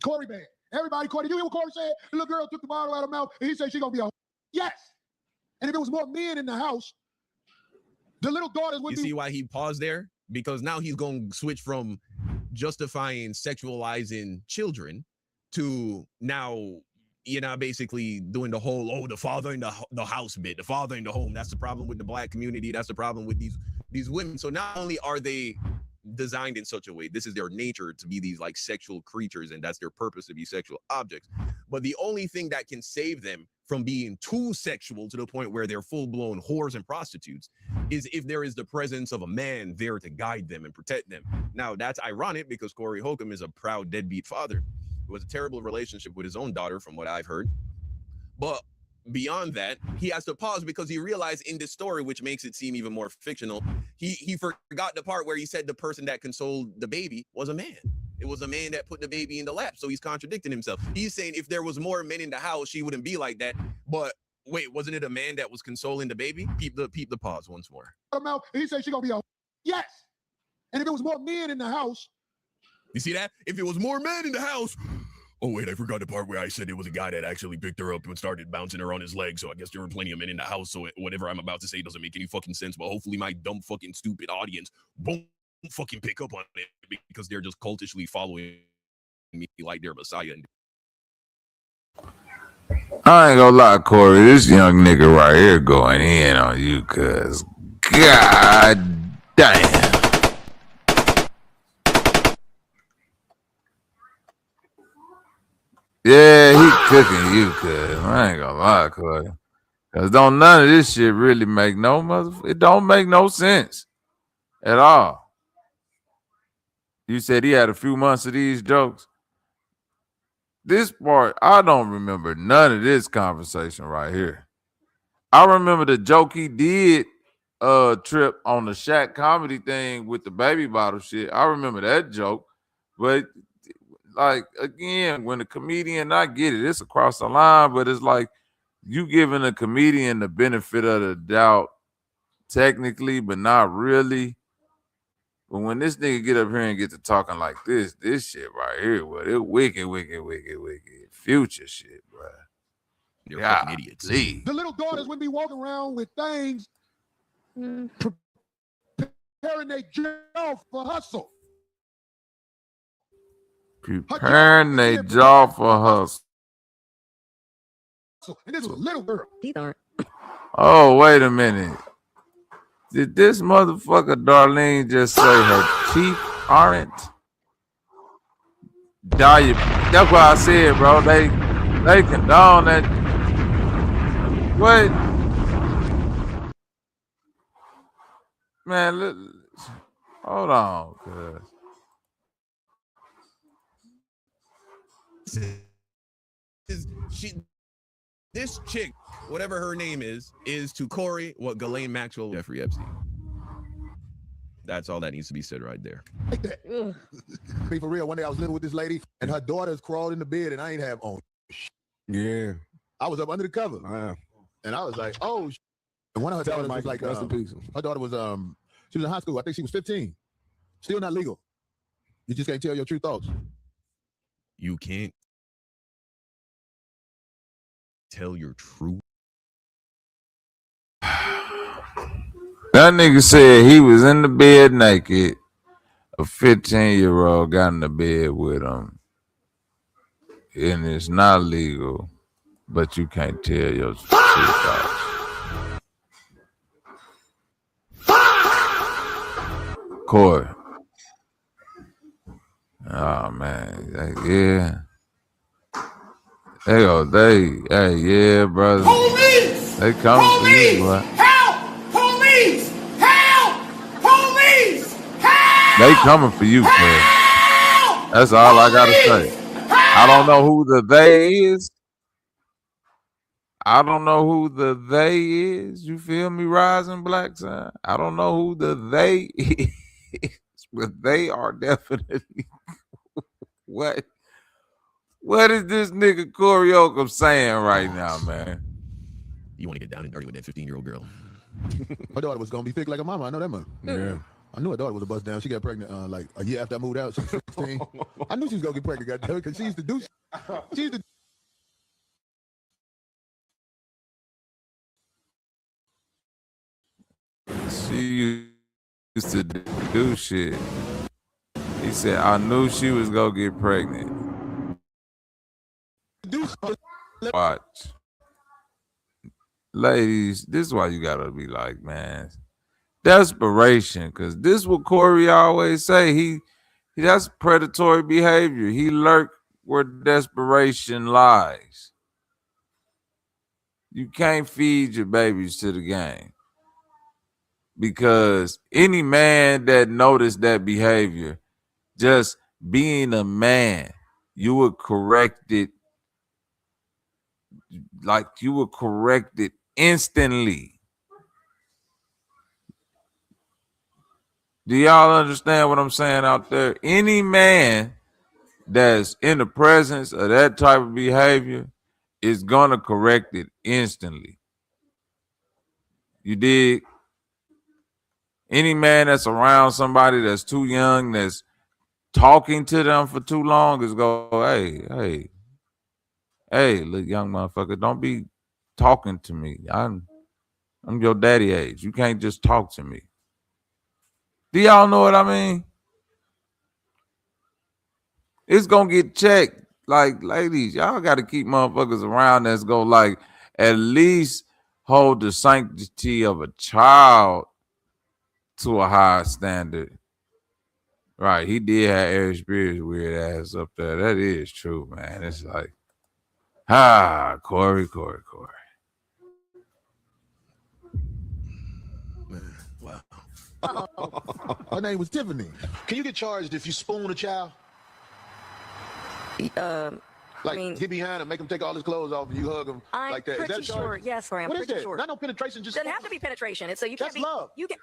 𝘾𝙗𝙎𝙃 bad. Everybody, did you hear what 𝘾𝙗𝙎 said? The little girl took the bottle out of her mouth and he said she's gonna be a yes. And if it was more men in the house, the little daughters would be. You see why he paused there? Because now he's going to switch from justifying sexualizing children to now, basically doing the whole, the father in the house bit, the father in the home. That's the problem with the black community. That's the problem with these women. So not only are they designed in such a way, this is their nature to be these like sexual creatures, and that's their purpose, to be sexual objects, but the only thing that can save them from being too sexual to the point where they're full-blown whores and prostitutes is if there is the presence of a man there to guide them and protect them. Now that's ironic because 𝘾𝙗𝙎𝙃 is a proud deadbeat father who has a terrible relationship with his own daughter from what I've heard. But beyond that, he has to pause because he realized in this story, which makes it seem even more fictional, he forgot the part where he said the person that consoled the baby was a man. It was a man that put the baby in the lap. So he's contradicting himself. He's saying if there was more men in the house, she wouldn't be like that. But wait, wasn't it a man that was consoling the baby? Peep the pause once more. He said she's gonna be a yes. And if it was more men in the house, you see that? If it was more men in the house, Oh, wait, I forgot the part where I said it was a guy that actually picked her up and started bouncing her on his leg. So I guess there were plenty of men in the house. So whatever I'm about to say doesn't make any fucking sense. But hopefully my dumb fucking stupid audience won't fucking pick up on it because they're just cultishly following me like they're Messiah. I ain't gonna lie, Corey. This young nigga right here going in on you, cuz. God damn. Yeah, he cooking you, cuz. I ain't gonna lie, Corey. Cause don't none of this shit really make it don't make no sense at all. You said he had a few months of these jokes. This part, I don't remember none of this conversation right here. I remember the joke he did trip on the Shaq comedy thing with the baby bottle shit. I remember that joke. But like again, when the comedian, I get it, it's across the line, but it's like you giving a comedian the benefit of the doubt technically, but not really. But when this nigga get up here and get to talking like this shit right here, well, it wicked future shit, bro. You're fucking idiots. The little daughters would be walking around with things preparing their jaw for hustle. Preparing their jaw for hustle. And this was a little girl. Oh, wait a minute. Did this motherfucker Darlene just say her teeth aren't? That's what I said, bro. They condone that. What? Man, look, hold on, cuz. This chick, whatever her name is to Corey what Ghislaine Maxwell Jeffrey Epstein. That's all that needs to be said right there. Like that. Be for real. One day I was living with this lady and her daughters crawled in the bed and I ain't have on. Yeah. I was up under the cover. And I was like, oh. And one of her daughters was like, her daughter was, she was in high school. I think she was 15. Still not legal. You just can't tell your true thoughts. You can't tell your truth. That nigga said he was in the bed naked. A 15-year-old got in the bed with him. And it's not legal, but you can't tell your true thoughts. Corey. Oh, man. Yeah. Yeah, brother. Police! They coming for you, boy. Help! Police! Help! Police! Help! They coming for you, man. That's all I gotta say. I don't know who the they is. I don't know who the they is. You feel me, rising black son? I don't know who the they is, but they are definitely what. What is this nigga 𝘾𝑼𝙎𝙥 saying right now, man? You want to get down and dirty with that 15-year-old girl? My daughter was gonna be thick like a mama. I know that much. Yeah. I knew her daughter was a bust down. She got pregnant like a year after I moved out. She was 16. I knew she was gonna get pregnant, goddamn, because she used to do. She used to. She used to do shit. He said, I knew she was gonna get pregnant. Watch. Ladies, this is why you gotta be like, man, desperation, because this is what Corey always say. That's predatory behavior. He lurk where desperation lies. You can't feed your babies to the game, because any man that noticed that behavior, just being a man, you would correct it. Like you would correct it instantly. Do y'all understand what I'm saying out there? Any man that's in the presence of that type of behavior is gonna correct it instantly. You dig? Any man that's around somebody that's too young, that's talking to them for too long, is go, hey, hey, look, young motherfucker, don't be talking to me. I'm your daddy age. You can't just talk to me. Do y'all know what I mean? It's gonna get checked. Like, ladies, y'all got to keep motherfuckers around that's gonna like at least hold the sanctity of a child to a higher standard. Right, he did have Eric Spears' weird ass up there. That is true, man. It's like, Corey. Man, wow. Her name was Tiffany. Can you get charged if you spoon a child? Like, get behind him, make him take all his clothes off, and you hug him like that. Is that sure. Yes, I'm what is pretty that? sure. Not no penetration. Just doesn't have to be penetration. It's so you can't that's love. You can.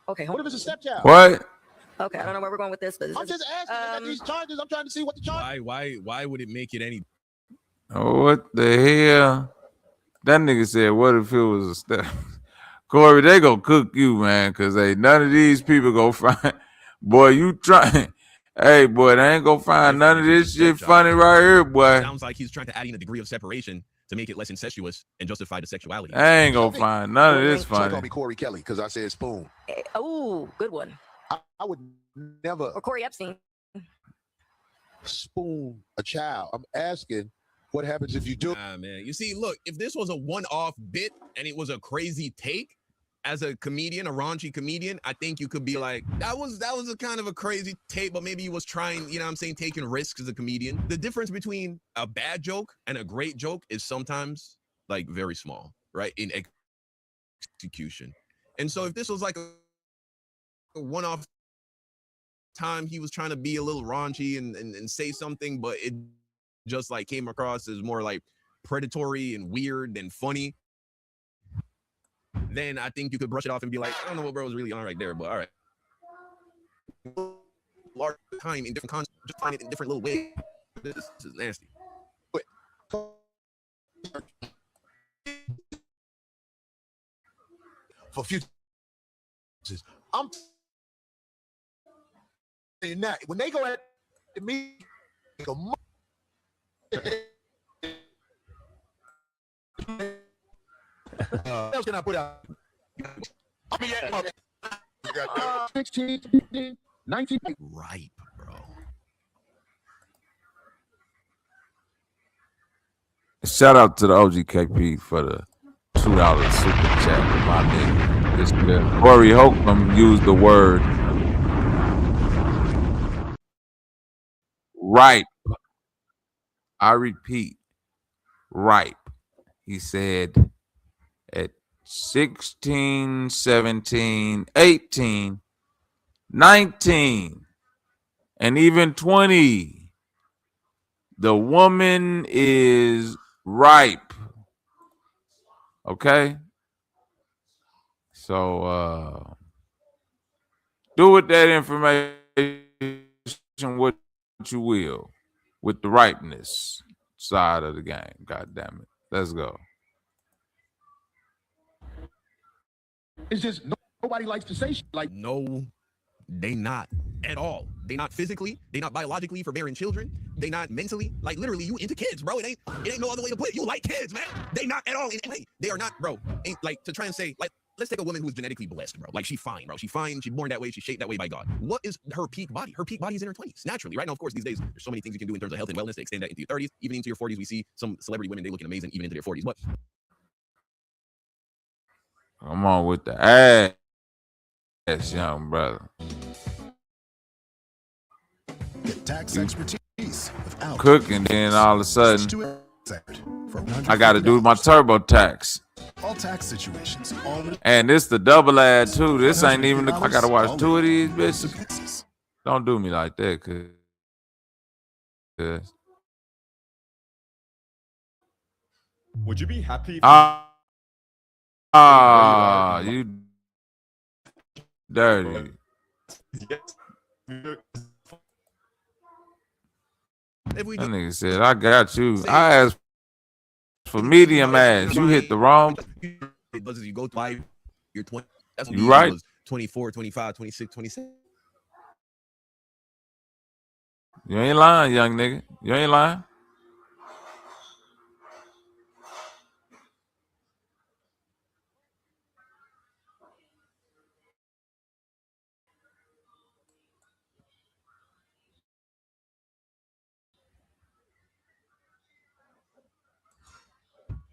Okay. Hold what if it's a stepchild? What? Okay, I don't know where we're going with this, but I'm just asking. I got these charges. I'm trying to see what the charge. Why would it make it any? Oh, what the hell? That nigga said, what if it was a step? Corey, they gonna cook you, man, because none of these people go find. Boy, you trying. Hey, boy, they ain't gonna find none of this shit funny right here, boy. Sounds like he's trying to add in a degree of separation to make it less incestuous and justify the sexuality. I ain't gonna find none of this funny. Call me Corey Kelly because I said spoon. Oh, good one. I would never. Or Corey Epstein. Spoon a child. I'm asking, what happens if you do? Man, you see, look, if this was a one-off bit and it was a crazy take, as a comedian, a raunchy comedian, I think you could be like, that was a kind of a crazy take, but maybe he was trying, you know what I'm saying, taking risks as a comedian. The difference between a bad joke and a great joke is sometimes like very small, right? In execution. And so if this was like a one-off time, he was trying to be a little raunchy and say something, but it just like came across as more like predatory and weird than funny, then I think you could brush it off and be like, I don't know what bro was really on right there, but all right. Large time in different concepts, just find it in different little ways. This is nasty. For future, I'm saying that when they go at me, what else can I put out? 16, 15, 19. Ripe, bro. Shout out to the OGKP for the $2 super chat, my nigga. This nigga Corey Holcolmb used the word ripe. I repeat, ripe. He said at 16, 17, 18, 19, and even 20, the woman is ripe. Okay? So do with that information what you will with the ripeness side of the game. God damn it. Let's go. It's just nobody likes to say shit like, no, they not at all. They not physically, they not biologically for bearing children, they not mentally, like literally you into kids, bro. It ain't no other way to put it. You like kids, man. They not at all in any way. They are not, bro. Ain't like to try and say, like, let's take a woman who's genetically blessed, bro. Like she's fine, bro. She's fine. She's born that way. She's shaped that way by God. What is her peak body? Her peak body is in her 20s, naturally, right? Now, of course, these days, there's so many things you can do in terms of health and wellness to extend that into your 30s, even into your 40s. We see some celebrity women, they looking amazing even into their 40s. But come on with the ass, young brother. Get tax expertise without cooking, then all of a sudden, I got to do my TurboTax. All tax situations. And this the double ad too. This ain't even. I got to watch two of these bitches. Don't do me like that, cause. Would you be happy? You dirty. That nigga said, I got you. I asked for medium ass. You hit the wrong. As you go through you're 20. That's you right. 24, 25, 26, 27. You ain't lying, young nigga. You ain't lying.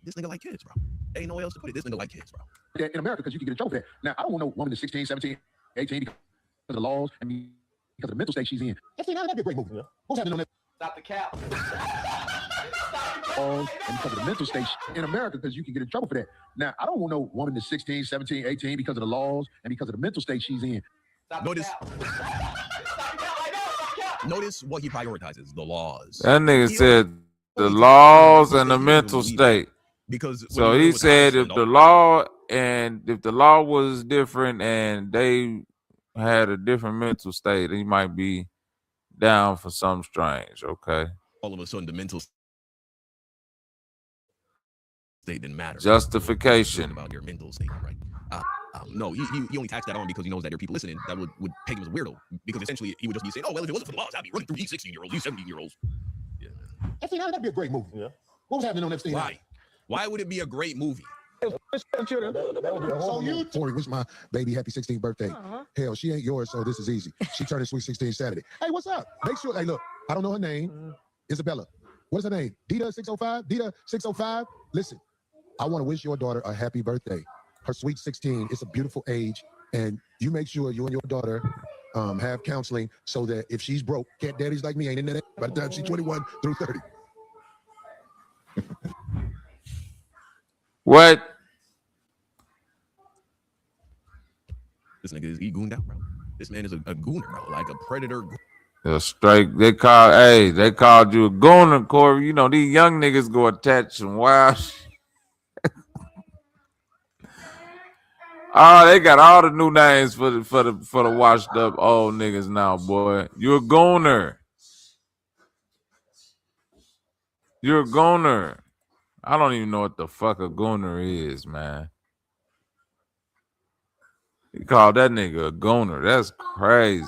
This nigga like kids, bro. Ain't no way else to put it. This nigga like kids, bro. In America, because you can get in trouble for that. Now, I don't want no woman that's 16, 17, 18 because of the laws and because of the mental state she's in. That'd be a great movie. What's happening on that? Stop the cap. And because of the mental state in America, because you can get in trouble for that. Now, I don't want no woman that's 16, 17, 18 because of the laws and because of the mental state she's in. Notice what he prioritizes, the laws. That nigga said the laws and the mental state. Because so he said if the law was different and they had a different mental state, he might be down for something strange. Okay. All of a sudden, the mental state didn't matter. Justification about your mental state, right? No, he only taxed that on because he knows that there are people listening that would peg him as a weirdo. Because essentially, he would just be saying, "Oh well, if it wasn't for the laws, I'd be running through these 16-year-olds, these 17-year-olds." Yeah. That'd be a great movie. Yeah. What was happening on Epstein? Why would it be a great movie? So you, Tori, wish my baby happy 16th birthday. Hell, she ain't yours, so this is easy. She turning sweet 16 Saturday. Hey, what's up? Make sure. Hey, look, I don't know her name. Isabella. What is her name? 𝘾𝙤𝙤 605. Listen, I want to wish your daughter a happy birthday. Her sweet 16. It's a beautiful age, and you make sure you and your daughter have counseling so that if she's broke, cat daddies like me ain't in that by the time she's 21 through 30. What? This nigga is gooned out, bro. This man is a gooner, bro, like a predator. A straight. They called you a gooner, Corey. You know these young niggas go attach some wild shit. Oh, they got all the new names for the washed up old niggas now, boy. You a gooner. You're a gooner. I don't even know what the fuck a gooner is, man. He called that nigga a gooner. That's crazy.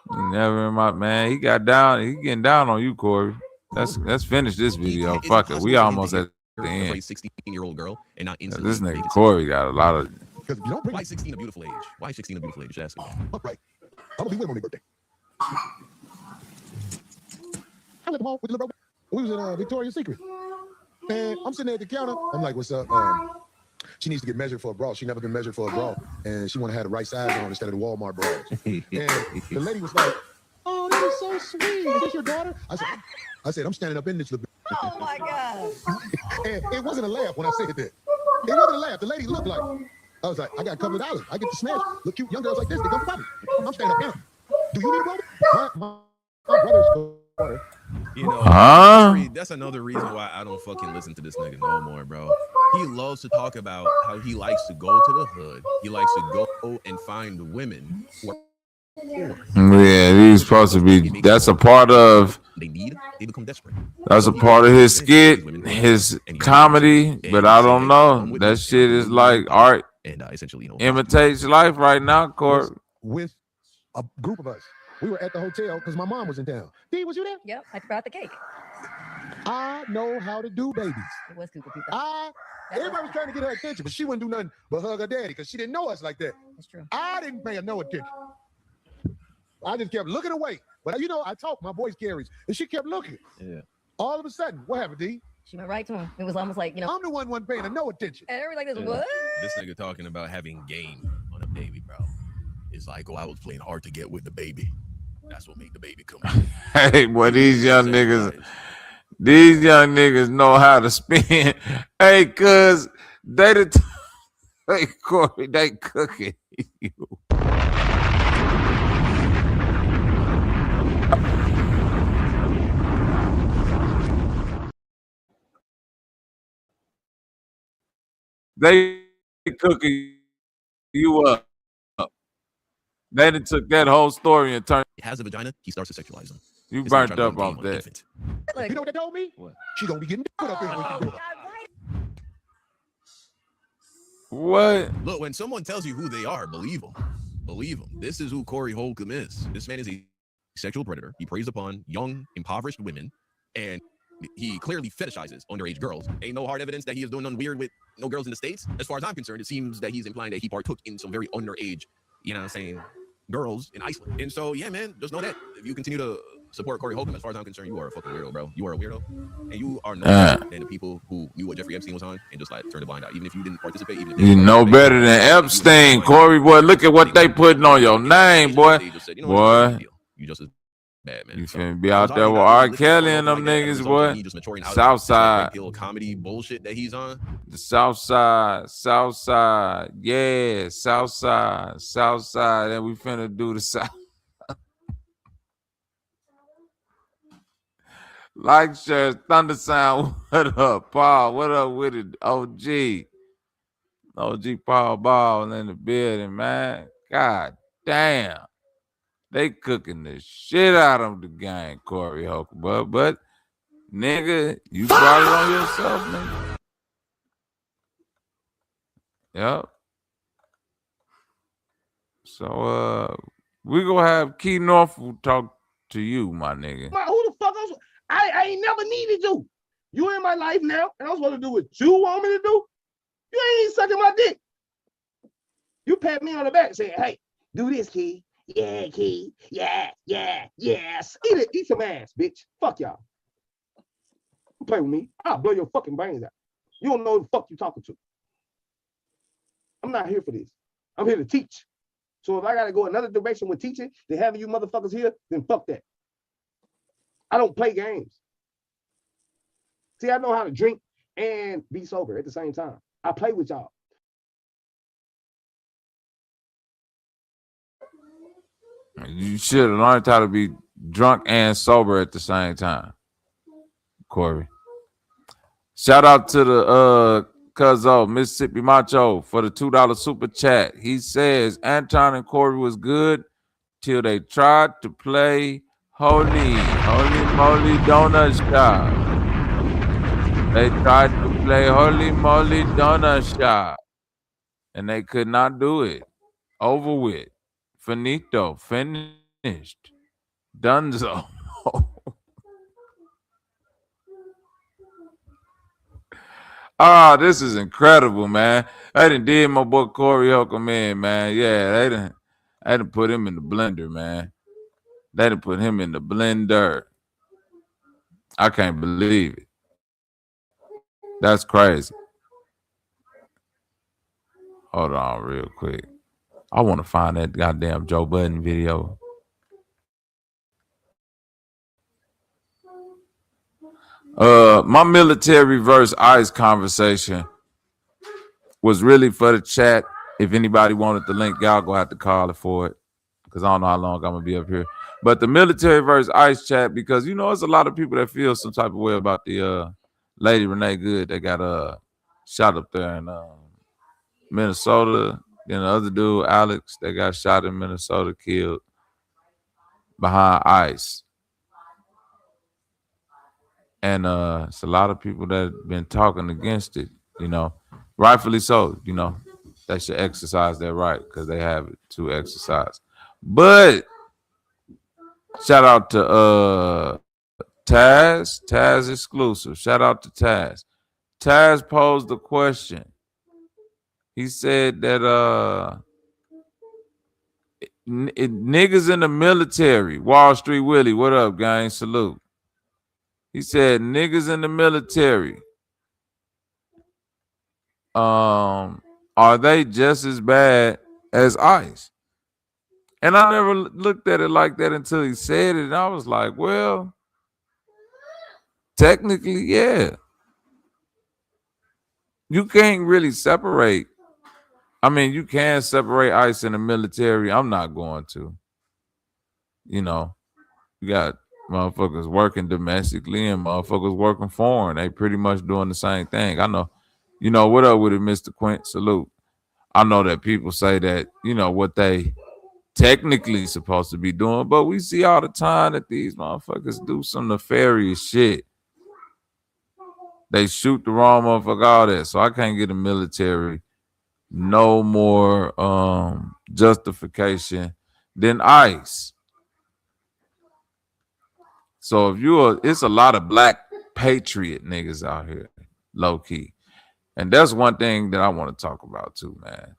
He never in my man. He got down. He getting down on you, Corey. Let's finish this video. Fuck it. We almost at the end. 16-year-old girl and not instantly. This nigga Corey got a lot of. Why 16 a beautiful age? Why 16 a beautiful age? Just ask me. Right. I'm gonna be with him on their birthday. I let them all with the little bro. We was in Victoria's Secret. And I'm sitting there at the counter. I'm like, what's up? She needs to get measured for a bra. She never been measured for a bra. And she want to have the right size on instead of the Walmart bras. And the lady was like, oh, that is so sweet. Is this your daughter? I said, I'm standing up in this little bit. Oh my God. And it wasn't a laugh when I said that. It wasn't a laugh. The lady looked like, I was like, I got a couple of dollars. I get to smash. Look cute young girls like this. They come from me. I'm standing up here. Do you need a brother? My brother's daughter. You know, that's another reason why I don't fucking listen to this nigga no more, bro. He loves to talk about how he likes to go to the hood. He likes to go and find women who are poor. Yeah, he's supposed to be. That's a part of. They become desperate. That's a part of his skit, his comedy. But I don't know. That shit is like art. And essentially, you know, imitates life right now, Court. With a group of us. We were at the hotel because my mom was in town. Dee, was you there? Yep, I brought the cake. I know how to do babies. It was Cuckoo. Everybody was trying to get her attention, but she wouldn't do nothing but hug her daddy because she didn't know us like that. That's true. I didn't pay her no attention. I just kept looking away. But you know, I talk, my voice carries, and she kept looking. Yeah. All of a sudden, what happened, Dee? She went right to him. It was almost like, you know. I'm the one wasn't paying her no attention. And everybody like this, what? This nigga talking about having game on a baby, bro. It's like, oh, I was playing hard to get with the baby. That's what made the baby come out. Hey, boy, these young niggas know how to spin. Hey, cuz hey, Corey, they cooking you. They cooking you up. They done took that whole story and turned. He has a vagina, he starts to sexualize him. You burnt up off that. You know what they told me? What? She gonna be getting put up here when she grow up. What? Look, when someone tells you who they are, believe them. Believe them. This is who 𝘾𝙤𝙤 Holcolmb is. This man is a sexual predator. He preys upon young, impoverished women, and he clearly fetishizes underage girls. Ain't no hard evidence that he is doing nothing weird with no girls in the States. As far as I'm concerned, it seems that he's implying that he partook in some very underage, you know what I'm saying, girls in Iceland. And so, yeah, man, just know that if you continue to support Corey Holcomb. As far as I'm concerned, you are a fucking weirdo, bro. You are a weirdo, and you are no better than the people who knew what Jeffrey Epstein was on and just like turned a blind eye, even if you didn't participate. Even if you know better than Epstein, Corey. Boy, look at what they putting on your name, boy. Boy, you just as bad, man. You finna be out there with R. Kelly and them niggas, boy. Southside comedy bullshit that he's on. The Southside, yeah, Southside. And we finna do the South. Like, share, Thunder Sound. What up, Paul? What up with it, OG? OG Paul Ball in the building, man. God damn. They cooking the shit out of the game, Corey Holcomb. But nigga, you brought it on yourself, nigga. Yep. So we gonna have Key Norfolk talk to you, my nigga. Who the fuck else? I ain't never needed you. You in my life now, and I'm supposed to do what you want me to do. You ain't sucking my dick. You pat me on the back saying, hey, do this, Key. Yeah, Key. Yeah. Yes. Eat some ass, bitch. Fuck y'all. Don't play with me. I'll blow your fucking brains out. You don't know who the fuck you talking to. I'm not here for this. I'm here to teach. So if I gotta go another direction with teaching than having you motherfuckers here, then fuck that. I don't play games. See, I know how to drink and be sober at the same time. I play with y'all. You should have learned how to be drunk and sober at the same time, Corey. Shout out to the Cuzzo, Mississippi Macho, for the $2 super chat. He says Anton and Corey was good till they tried to play holy moly donut shop. They tried to play holy moly donut shop, and they could not do it. Over with. Finito. Finished. Dunzo. Ah, this is incredible, man. They done did my boy Corey Holcomb in, man. Yeah, they done put him in the blender, man. They done put him in the blender. I can't believe it. That's crazy. Hold on real quick. I want to find that goddamn Joe Budden video. My military versus ICE conversation was really for the chat. If anybody wanted the link, y'all gonna have to call it for it, because I don't know how long I'm gonna be up here. But the military versus ICE chat, because you know there's a lot of people that feel some type of way about the lady Renee Good that got shot up there in Minnesota. Then the other dude, Alex, that got shot in Minnesota, killed behind ICE. And it's a lot of people that have been talking against it, you know, rightfully so. You know, they should exercise their right because they have it to exercise. But shout out to Taz exclusive. Shout out to Taz. Taz posed the question. He said that niggas in the military, Wall Street Willie, what up, gang? Salute. He said niggas in the military, are they just as bad as ICE? And I never looked at it like that until he said it. And I was like, well, technically, yeah. You can't really separate. I mean, you can separate ICE and the military. I'm not going to. You know, you got motherfuckers working domestically and motherfuckers working foreign. They pretty much doing the same thing. I know. You know, what up with it, Mr. Quint? Salute. I know that people say that, you know, what they technically supposed to be doing, but we see all the time that these motherfuckers do some nefarious shit. They shoot the wrong motherfucker, all that. So I can't get the military no more justification than ICE. So if it's a lot of black patriot niggas out here, low key. And that's one thing that I want to talk about too, man.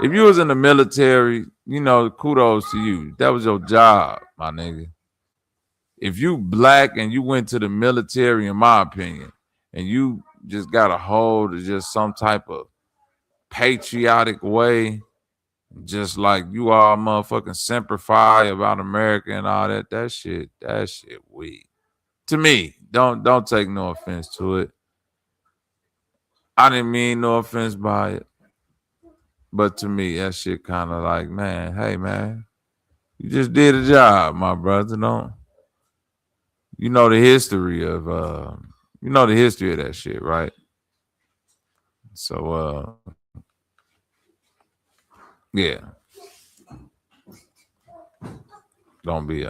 If you was in the military, you know, kudos to you. That was your job, my nigga. if you black and you went to the military, in my opinion, and you just got a hold of just some type of patriotic way, just like you all motherfucking semper fi about America and all that, that shit weak. To me, don't take no offense to it. I didn't mean no offense by it. But to me, that shit kind of like, man, hey, man, you just did a job, my brother. Don't you know the history of that shit, right? So yeah. Don't be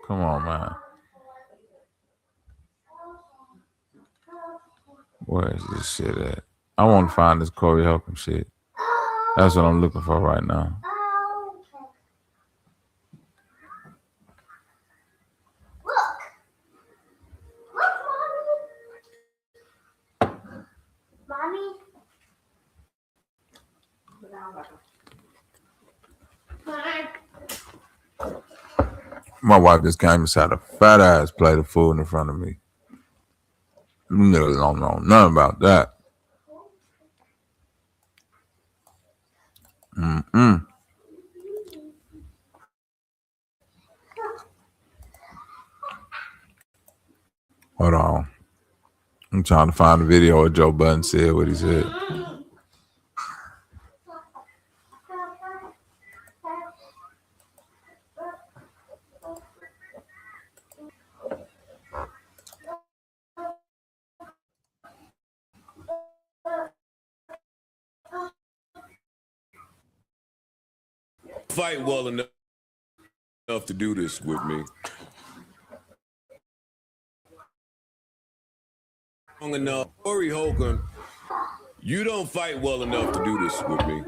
come on, man. Where is this shit at? I want to find this 𝘾𝙤𝙢𝙥𝙃 shit. That's what I'm looking for right now. Mommy. My wife just came inside a fat ass plate of food in front of me. Niggas don't know nothing about that. Hold on. I'm trying to find a video where Joe Budden said what he said. Fight well enough to do this with me. Long enough. 𝘾𝙤𝙢𝙥𝙃, you don't fight well enough to do this with me.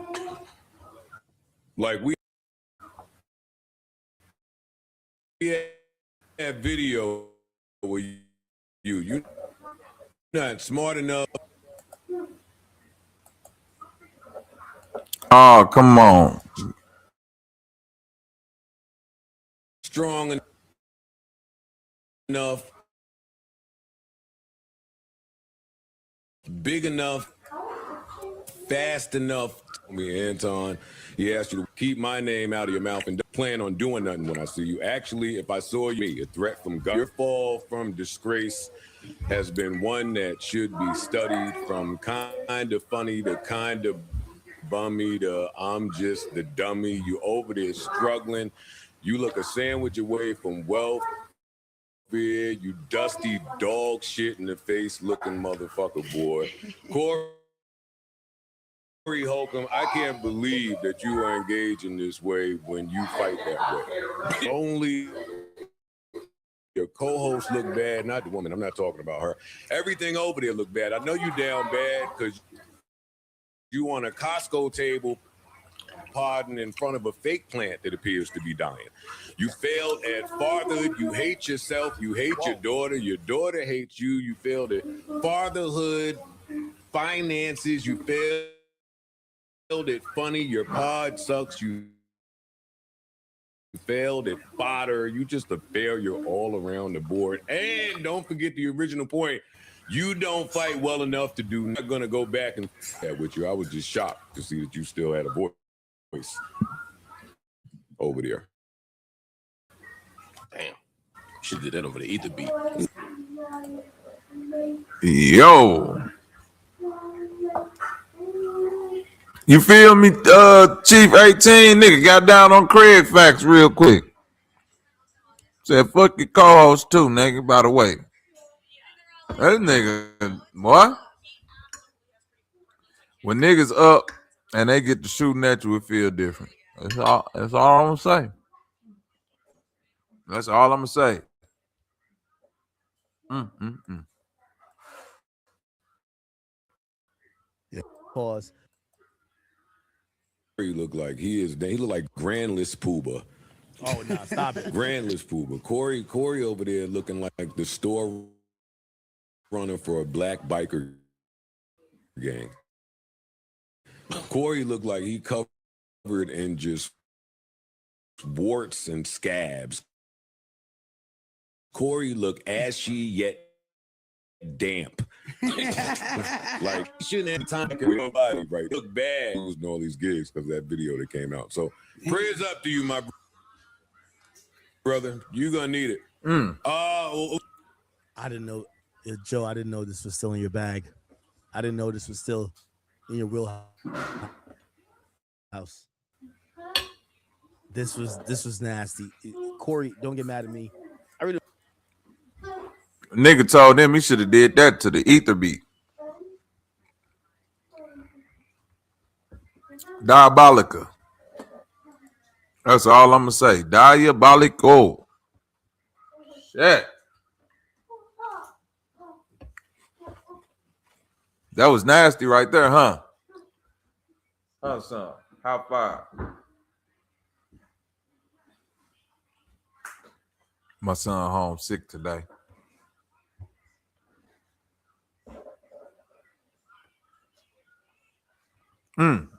Like we have video where you're not smart enough. Oh, come on. Strong enough, big enough, fast enough. Me, Anton, he asked you to keep my name out of your mouth and don't plan on doing nothing when I see you. Actually, if I saw you, a threat from God. Your fall from disgrace has been one that should be studied, from kind of funny to kind of bummy to I'm just the dummy. You over there struggling. You look a sandwich away from wealth. You dusty dog shit in the face looking motherfucker, boy. 𝘾𝙤𝙢𝙥𝙃, I can't believe that you are engaged in this way when you fight that way. Only your co-host look bad, not the woman. I'm not talking about her. Everything over there look bad. I know you down bad because you on a Costco table pardon in front of a fake plant that appears to be dying. You failed at fatherhood. You hate yourself. You hate your daughter. Your daughter hates you. You failed at fatherhood, finances. You failed at funny. Your pod sucks. You failed at fodder. You just a failure all around the board. And don't forget the original point. You don't fight well enough to do. I'm not gonna go back and that with you. I was just shocked to see that you still had a voice over there. Damn, should did that over the ether beat. Yo, you feel me? Chief 18 nigga got down on Craig facts real quick. Said fuck your co-host too, nigga. By the way, that nigga, what? When niggas up and they get to shooting at you, it feel different. That's all I'm gonna say. That's all I'm gonna say. Yeah. Pause. He look like he look like Grandless Pooba. Oh no, stop it. Grandless Pooba. Corey over there looking like the store runner for a black biker gang. Corey looked like he covered in just warts and scabs. Corey looked ashy yet damp. Like he shouldn't have time to real body, right? It looked bad losing all these gigs because of that video that came out. So prayers up to you, my brother. You're gonna need it. I didn't know, Joe. I didn't know this was still in your bag. I didn't know this was still in your wheelhouse. This was nasty. Corey, don't get mad at me. I really. Nigga told him he should have did that to the ether beat. 𝘾𝙈𝙈𝙀. That's all I'm gonna say. 𝘾𝙈𝙈𝙀. Shit. That was nasty right there, huh? Huh, son? How far? My son home sick today.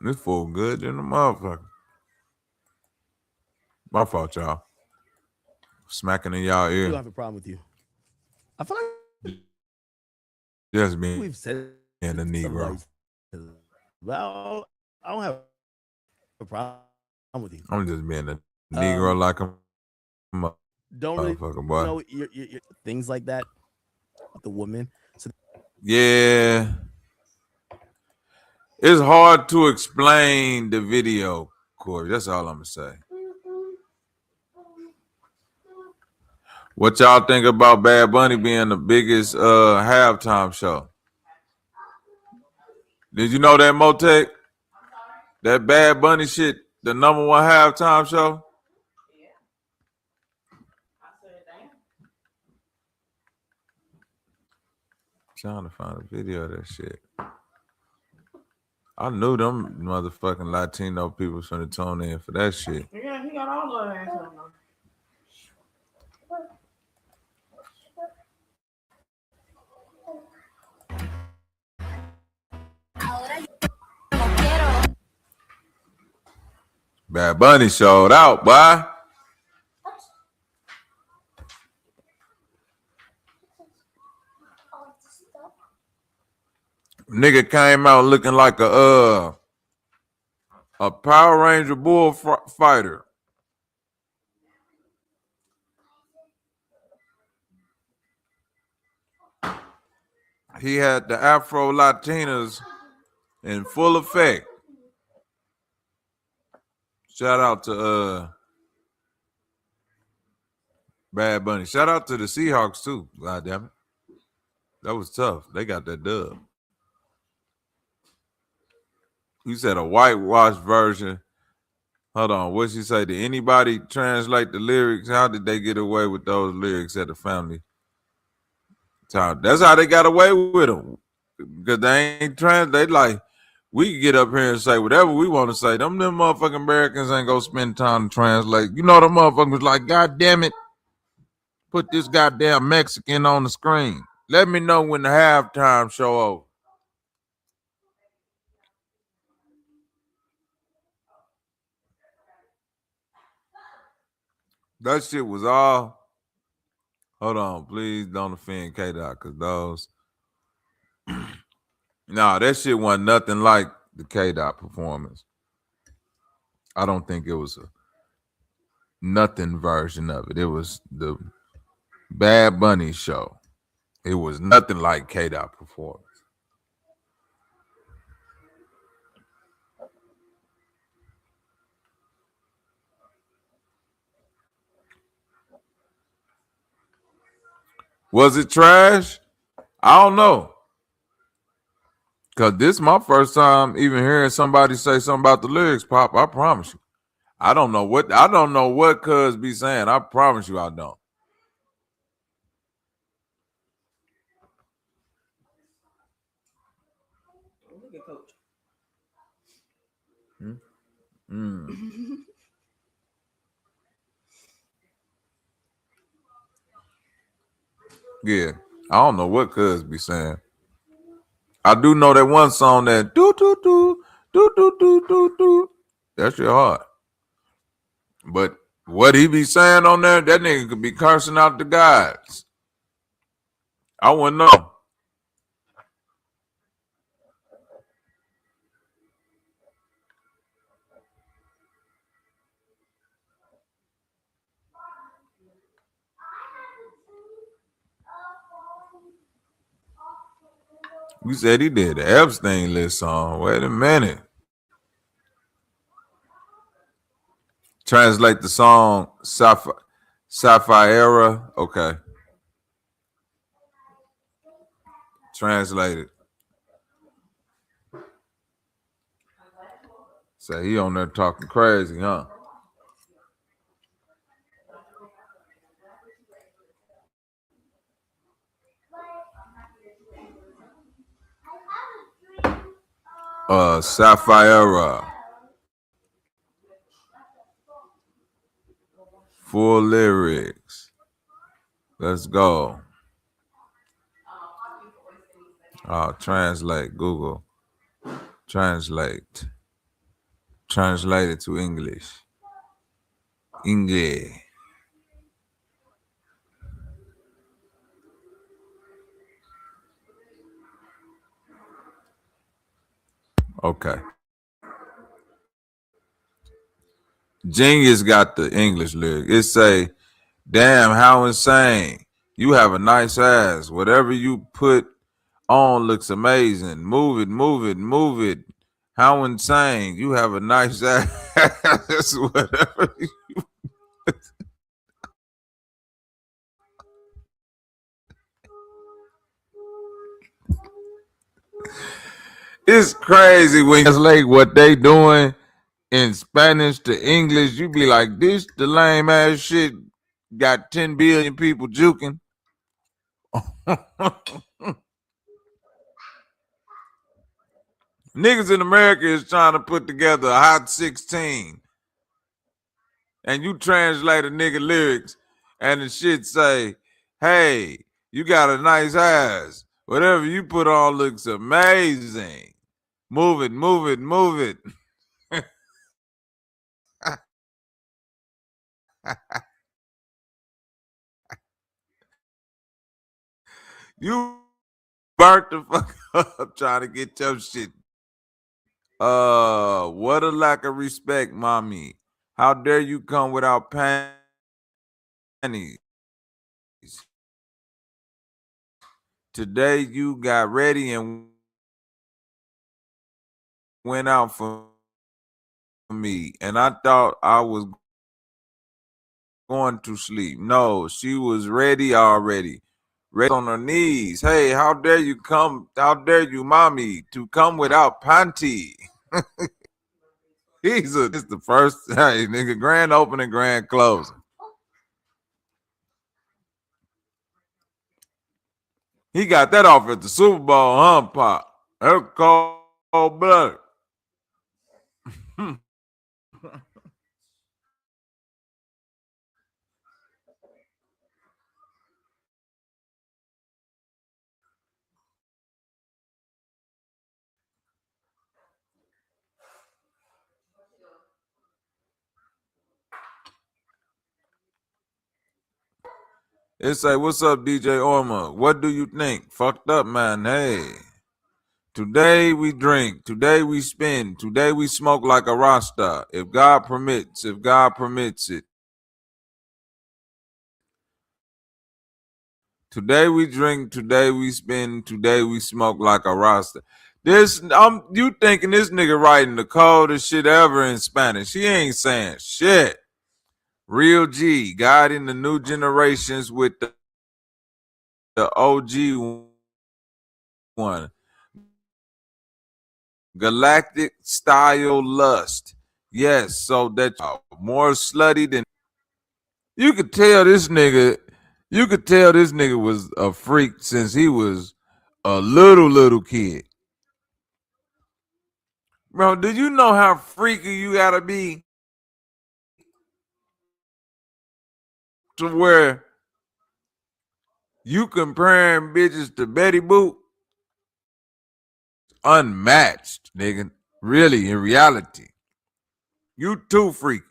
This fool good than a motherfucker. My fault, y'all. Smacking in y'all ear. I don't have a problem with you. I feel like Just me we've said and the Negro. Well, I don't have a problem with you. I'm just being a Negro like a Don't really motherfucker, boy. know your things like that with the woman. So Yeah. It's hard to explain the video, Corey. That's all I'm gonna say. What y'all think about Bad Bunny being the biggest halftime show? Did you know that, Motec? That Bad Bunny shit, the #1 halftime show? Trying to find a video of that shit. I knew them motherfucking Latino people was gonna tune in for that shit. Yeah, he got all of that. Bad Bunny showed out, boy. Nigga came out looking like a Power Ranger bullfighter. He had the Afro Latinas in full effect. Shout out to Bad Bunny. Shout out to the Seahawks too. God damn it. That was tough. They got that dub. You said a whitewashed version. Hold on. What'd she say? Did anybody translate the lyrics? How did they get away with those lyrics at the family time? That's how they got away with them. Because they ain't translate. Like, we can get up here and say whatever we want to say. Them motherfucking Americans ain't gonna spend time to translate. You know, them motherfuckers like, God damn it, put this goddamn Mexican on the screen. Let me know when the halftime show over. That shit was all. Hold on, please don't offend K-Dot, because those. Nah, that shit wasn't nothing like the K-Dot performance. I don't think it was a nothing version of it. It was the Bad Bunny show. It was nothing like K-Dot performance. Was it trash? I don't know. Cause this is my first time even hearing somebody say something about the lyrics, Pop. I promise you. I don't know what Cuz be saying. I promise you I don't. Look at Coach. Yeah. I don't know what Cuz be saying. I do know that one song that do do do do do do do do. That shit hard. But What he be saying on there, that nigga could be cursing out the gods. I wouldn't know. You said he did the Epstein list song. Wait a minute. Translate the song Sapphire. Okay. Translate it. Say he on there talking crazy, huh? Sapphire. Full lyrics. Let's go. Translate. Google. Translate. Translate it to English. English. Okay. Genius got the English lyric. It say, damn, how insane. You have a nice ass. Whatever you put on looks amazing. Move it, move it, move it. How insane. You have a nice ass. Whatever you put. It's crazy when you translate what they doing in Spanish to English. You be like, this the lame ass shit got 10 billion people juking. Niggas in America is trying to put together a hot 16. And you translate a nigga lyrics and the shit say, hey, you got a nice ass. Whatever you put on looks amazing. Move it, move it, move it. You burnt the fuck up trying to get your shit. What a lack of respect, mommy. How dare you come without panties? Today you got ready and went out for me, and I thought I was going to sleep. No, she was ready already. Ready on her knees. Hey, how dare you come? How dare you, mommy, to come without panty? It's the first, hey, nigga, grand opening, grand closing. He got that off at the Super Bowl, huh, Pop? That's cold blood. It say, what's up, DJ Orma? What do you think? Fucked up, man. Hey. Today we drink. Today we spin. Today we smoke like a Rasta. If God permits. If God permits it. Today we drink. Today we spin. Today we smoke like a Rasta. You thinking this nigga writing the coldest shit ever in Spanish. He ain't saying shit. Real G, guiding the new generations with the OG one. Galactic style lust. Yes, so that more slutty than you could tell this nigga was a freak since he was a little kid. Bro, do you know how freaky you gotta be to where you comparing bitches to Betty Boop? Unmatched, nigga. Really, in reality. You too freaky.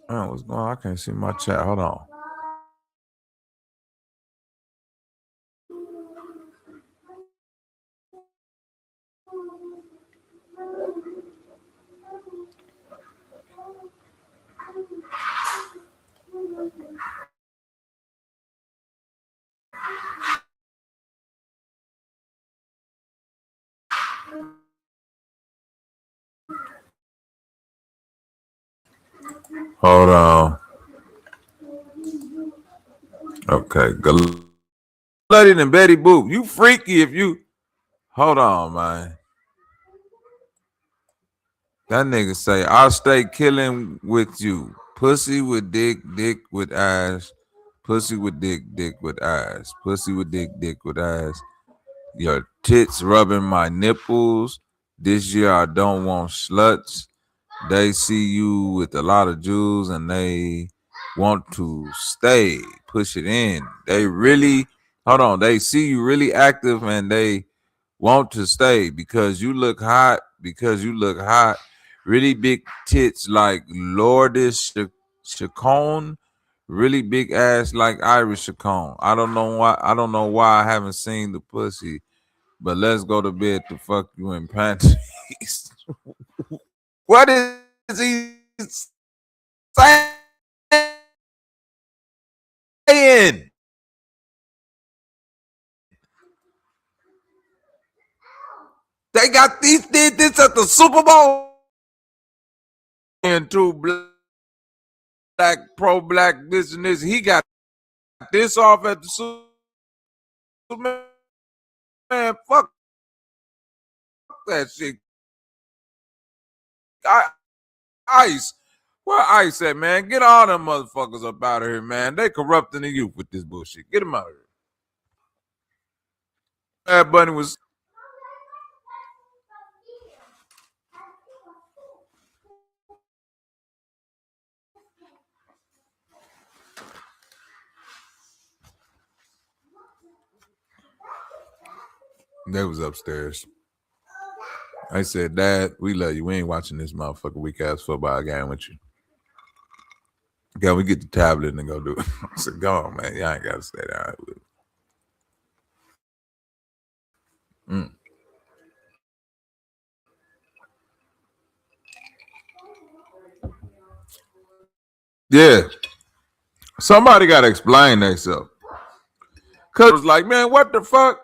Oh, what's going on? I can't see my chat. Hold on. Hold on. Okay. Bloody and Betty Boop. You freaky if you. Hold on, man. That nigga say, I'll stay killing with you. Pussy with dick, dick with ass. Pussy with dick, dick with ass. Pussy with dick, dick with ass. Your tits rubbing my nipples. This year I don't want sluts. They see you with a lot of jewels and they want to stay. Push it in. They really, hold on. They see you really active and they want to stay because you look hot. Because you look hot. Really big tits like 𝘿𝙪𝙧𝙞𝙗. Really big ass like 𝘵𝑟𝑖𝑠℉. I don't know why I haven't seen the pussy, but let's go to bed to fuck you in panties. What is he saying? They got did this at the Super Bowl. And two black pro-black this and this. He got this off at the Super Bowl. Man, fuck that shit. Ice. Where Ice at, man? Get all them motherfuckers up out of here, man. They corrupting the youth with this bullshit. Get them out of here. Bad Bunny was. They was upstairs. I said, Dad, we love you. We ain't watching this motherfucker weak ass football game with you. Can we get the tablet and go do it? I said, go on, man. Y'all ain't got to stay down with it. Yeah. Somebody got to explain themselves. Because it was like, man, what the fuck?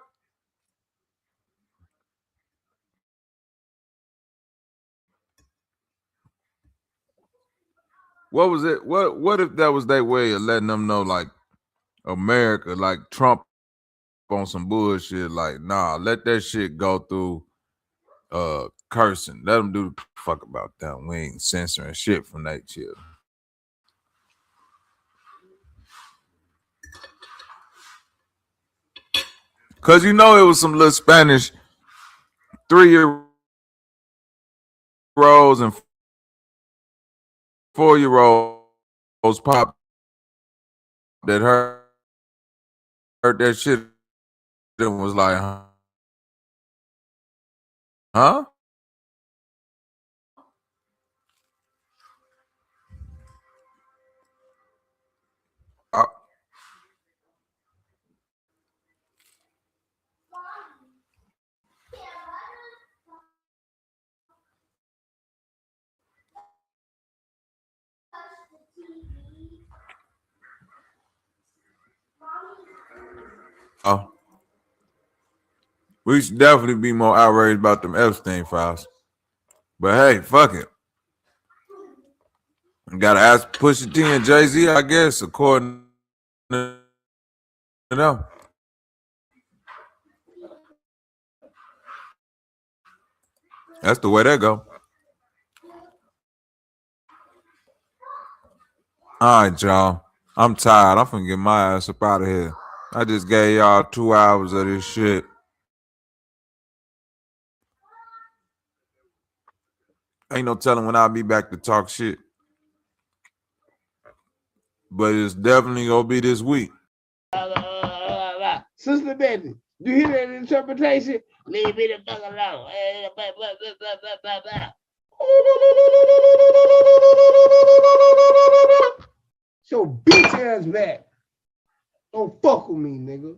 What was it? What if that was their way of letting them know, like, America, like Trump on some bullshit, like, nah, let that shit go through cursing. Let them do the fuck about them. We ain't censoring shit from that shit. Cause you know it was some little Spanish 3-year-olds and 4-year-olds pop that heard that shit and was like, huh? We should definitely be more outraged about them Epstein files. But hey, fuck it. Gotta ask Pusha T and Jay-Z, I guess, according to them. That's the way they go. All right, y'all. I'm tired. I'm finna get my ass up out of here. I just gave y'all 2 hours of this shit. Ain't no telling when I'll be back to talk shit. But it's definitely gonna be this week. Sister Betty, you hear that interpretation? Leave me the fuck alone. hands back. Don't fuck with me, nigga.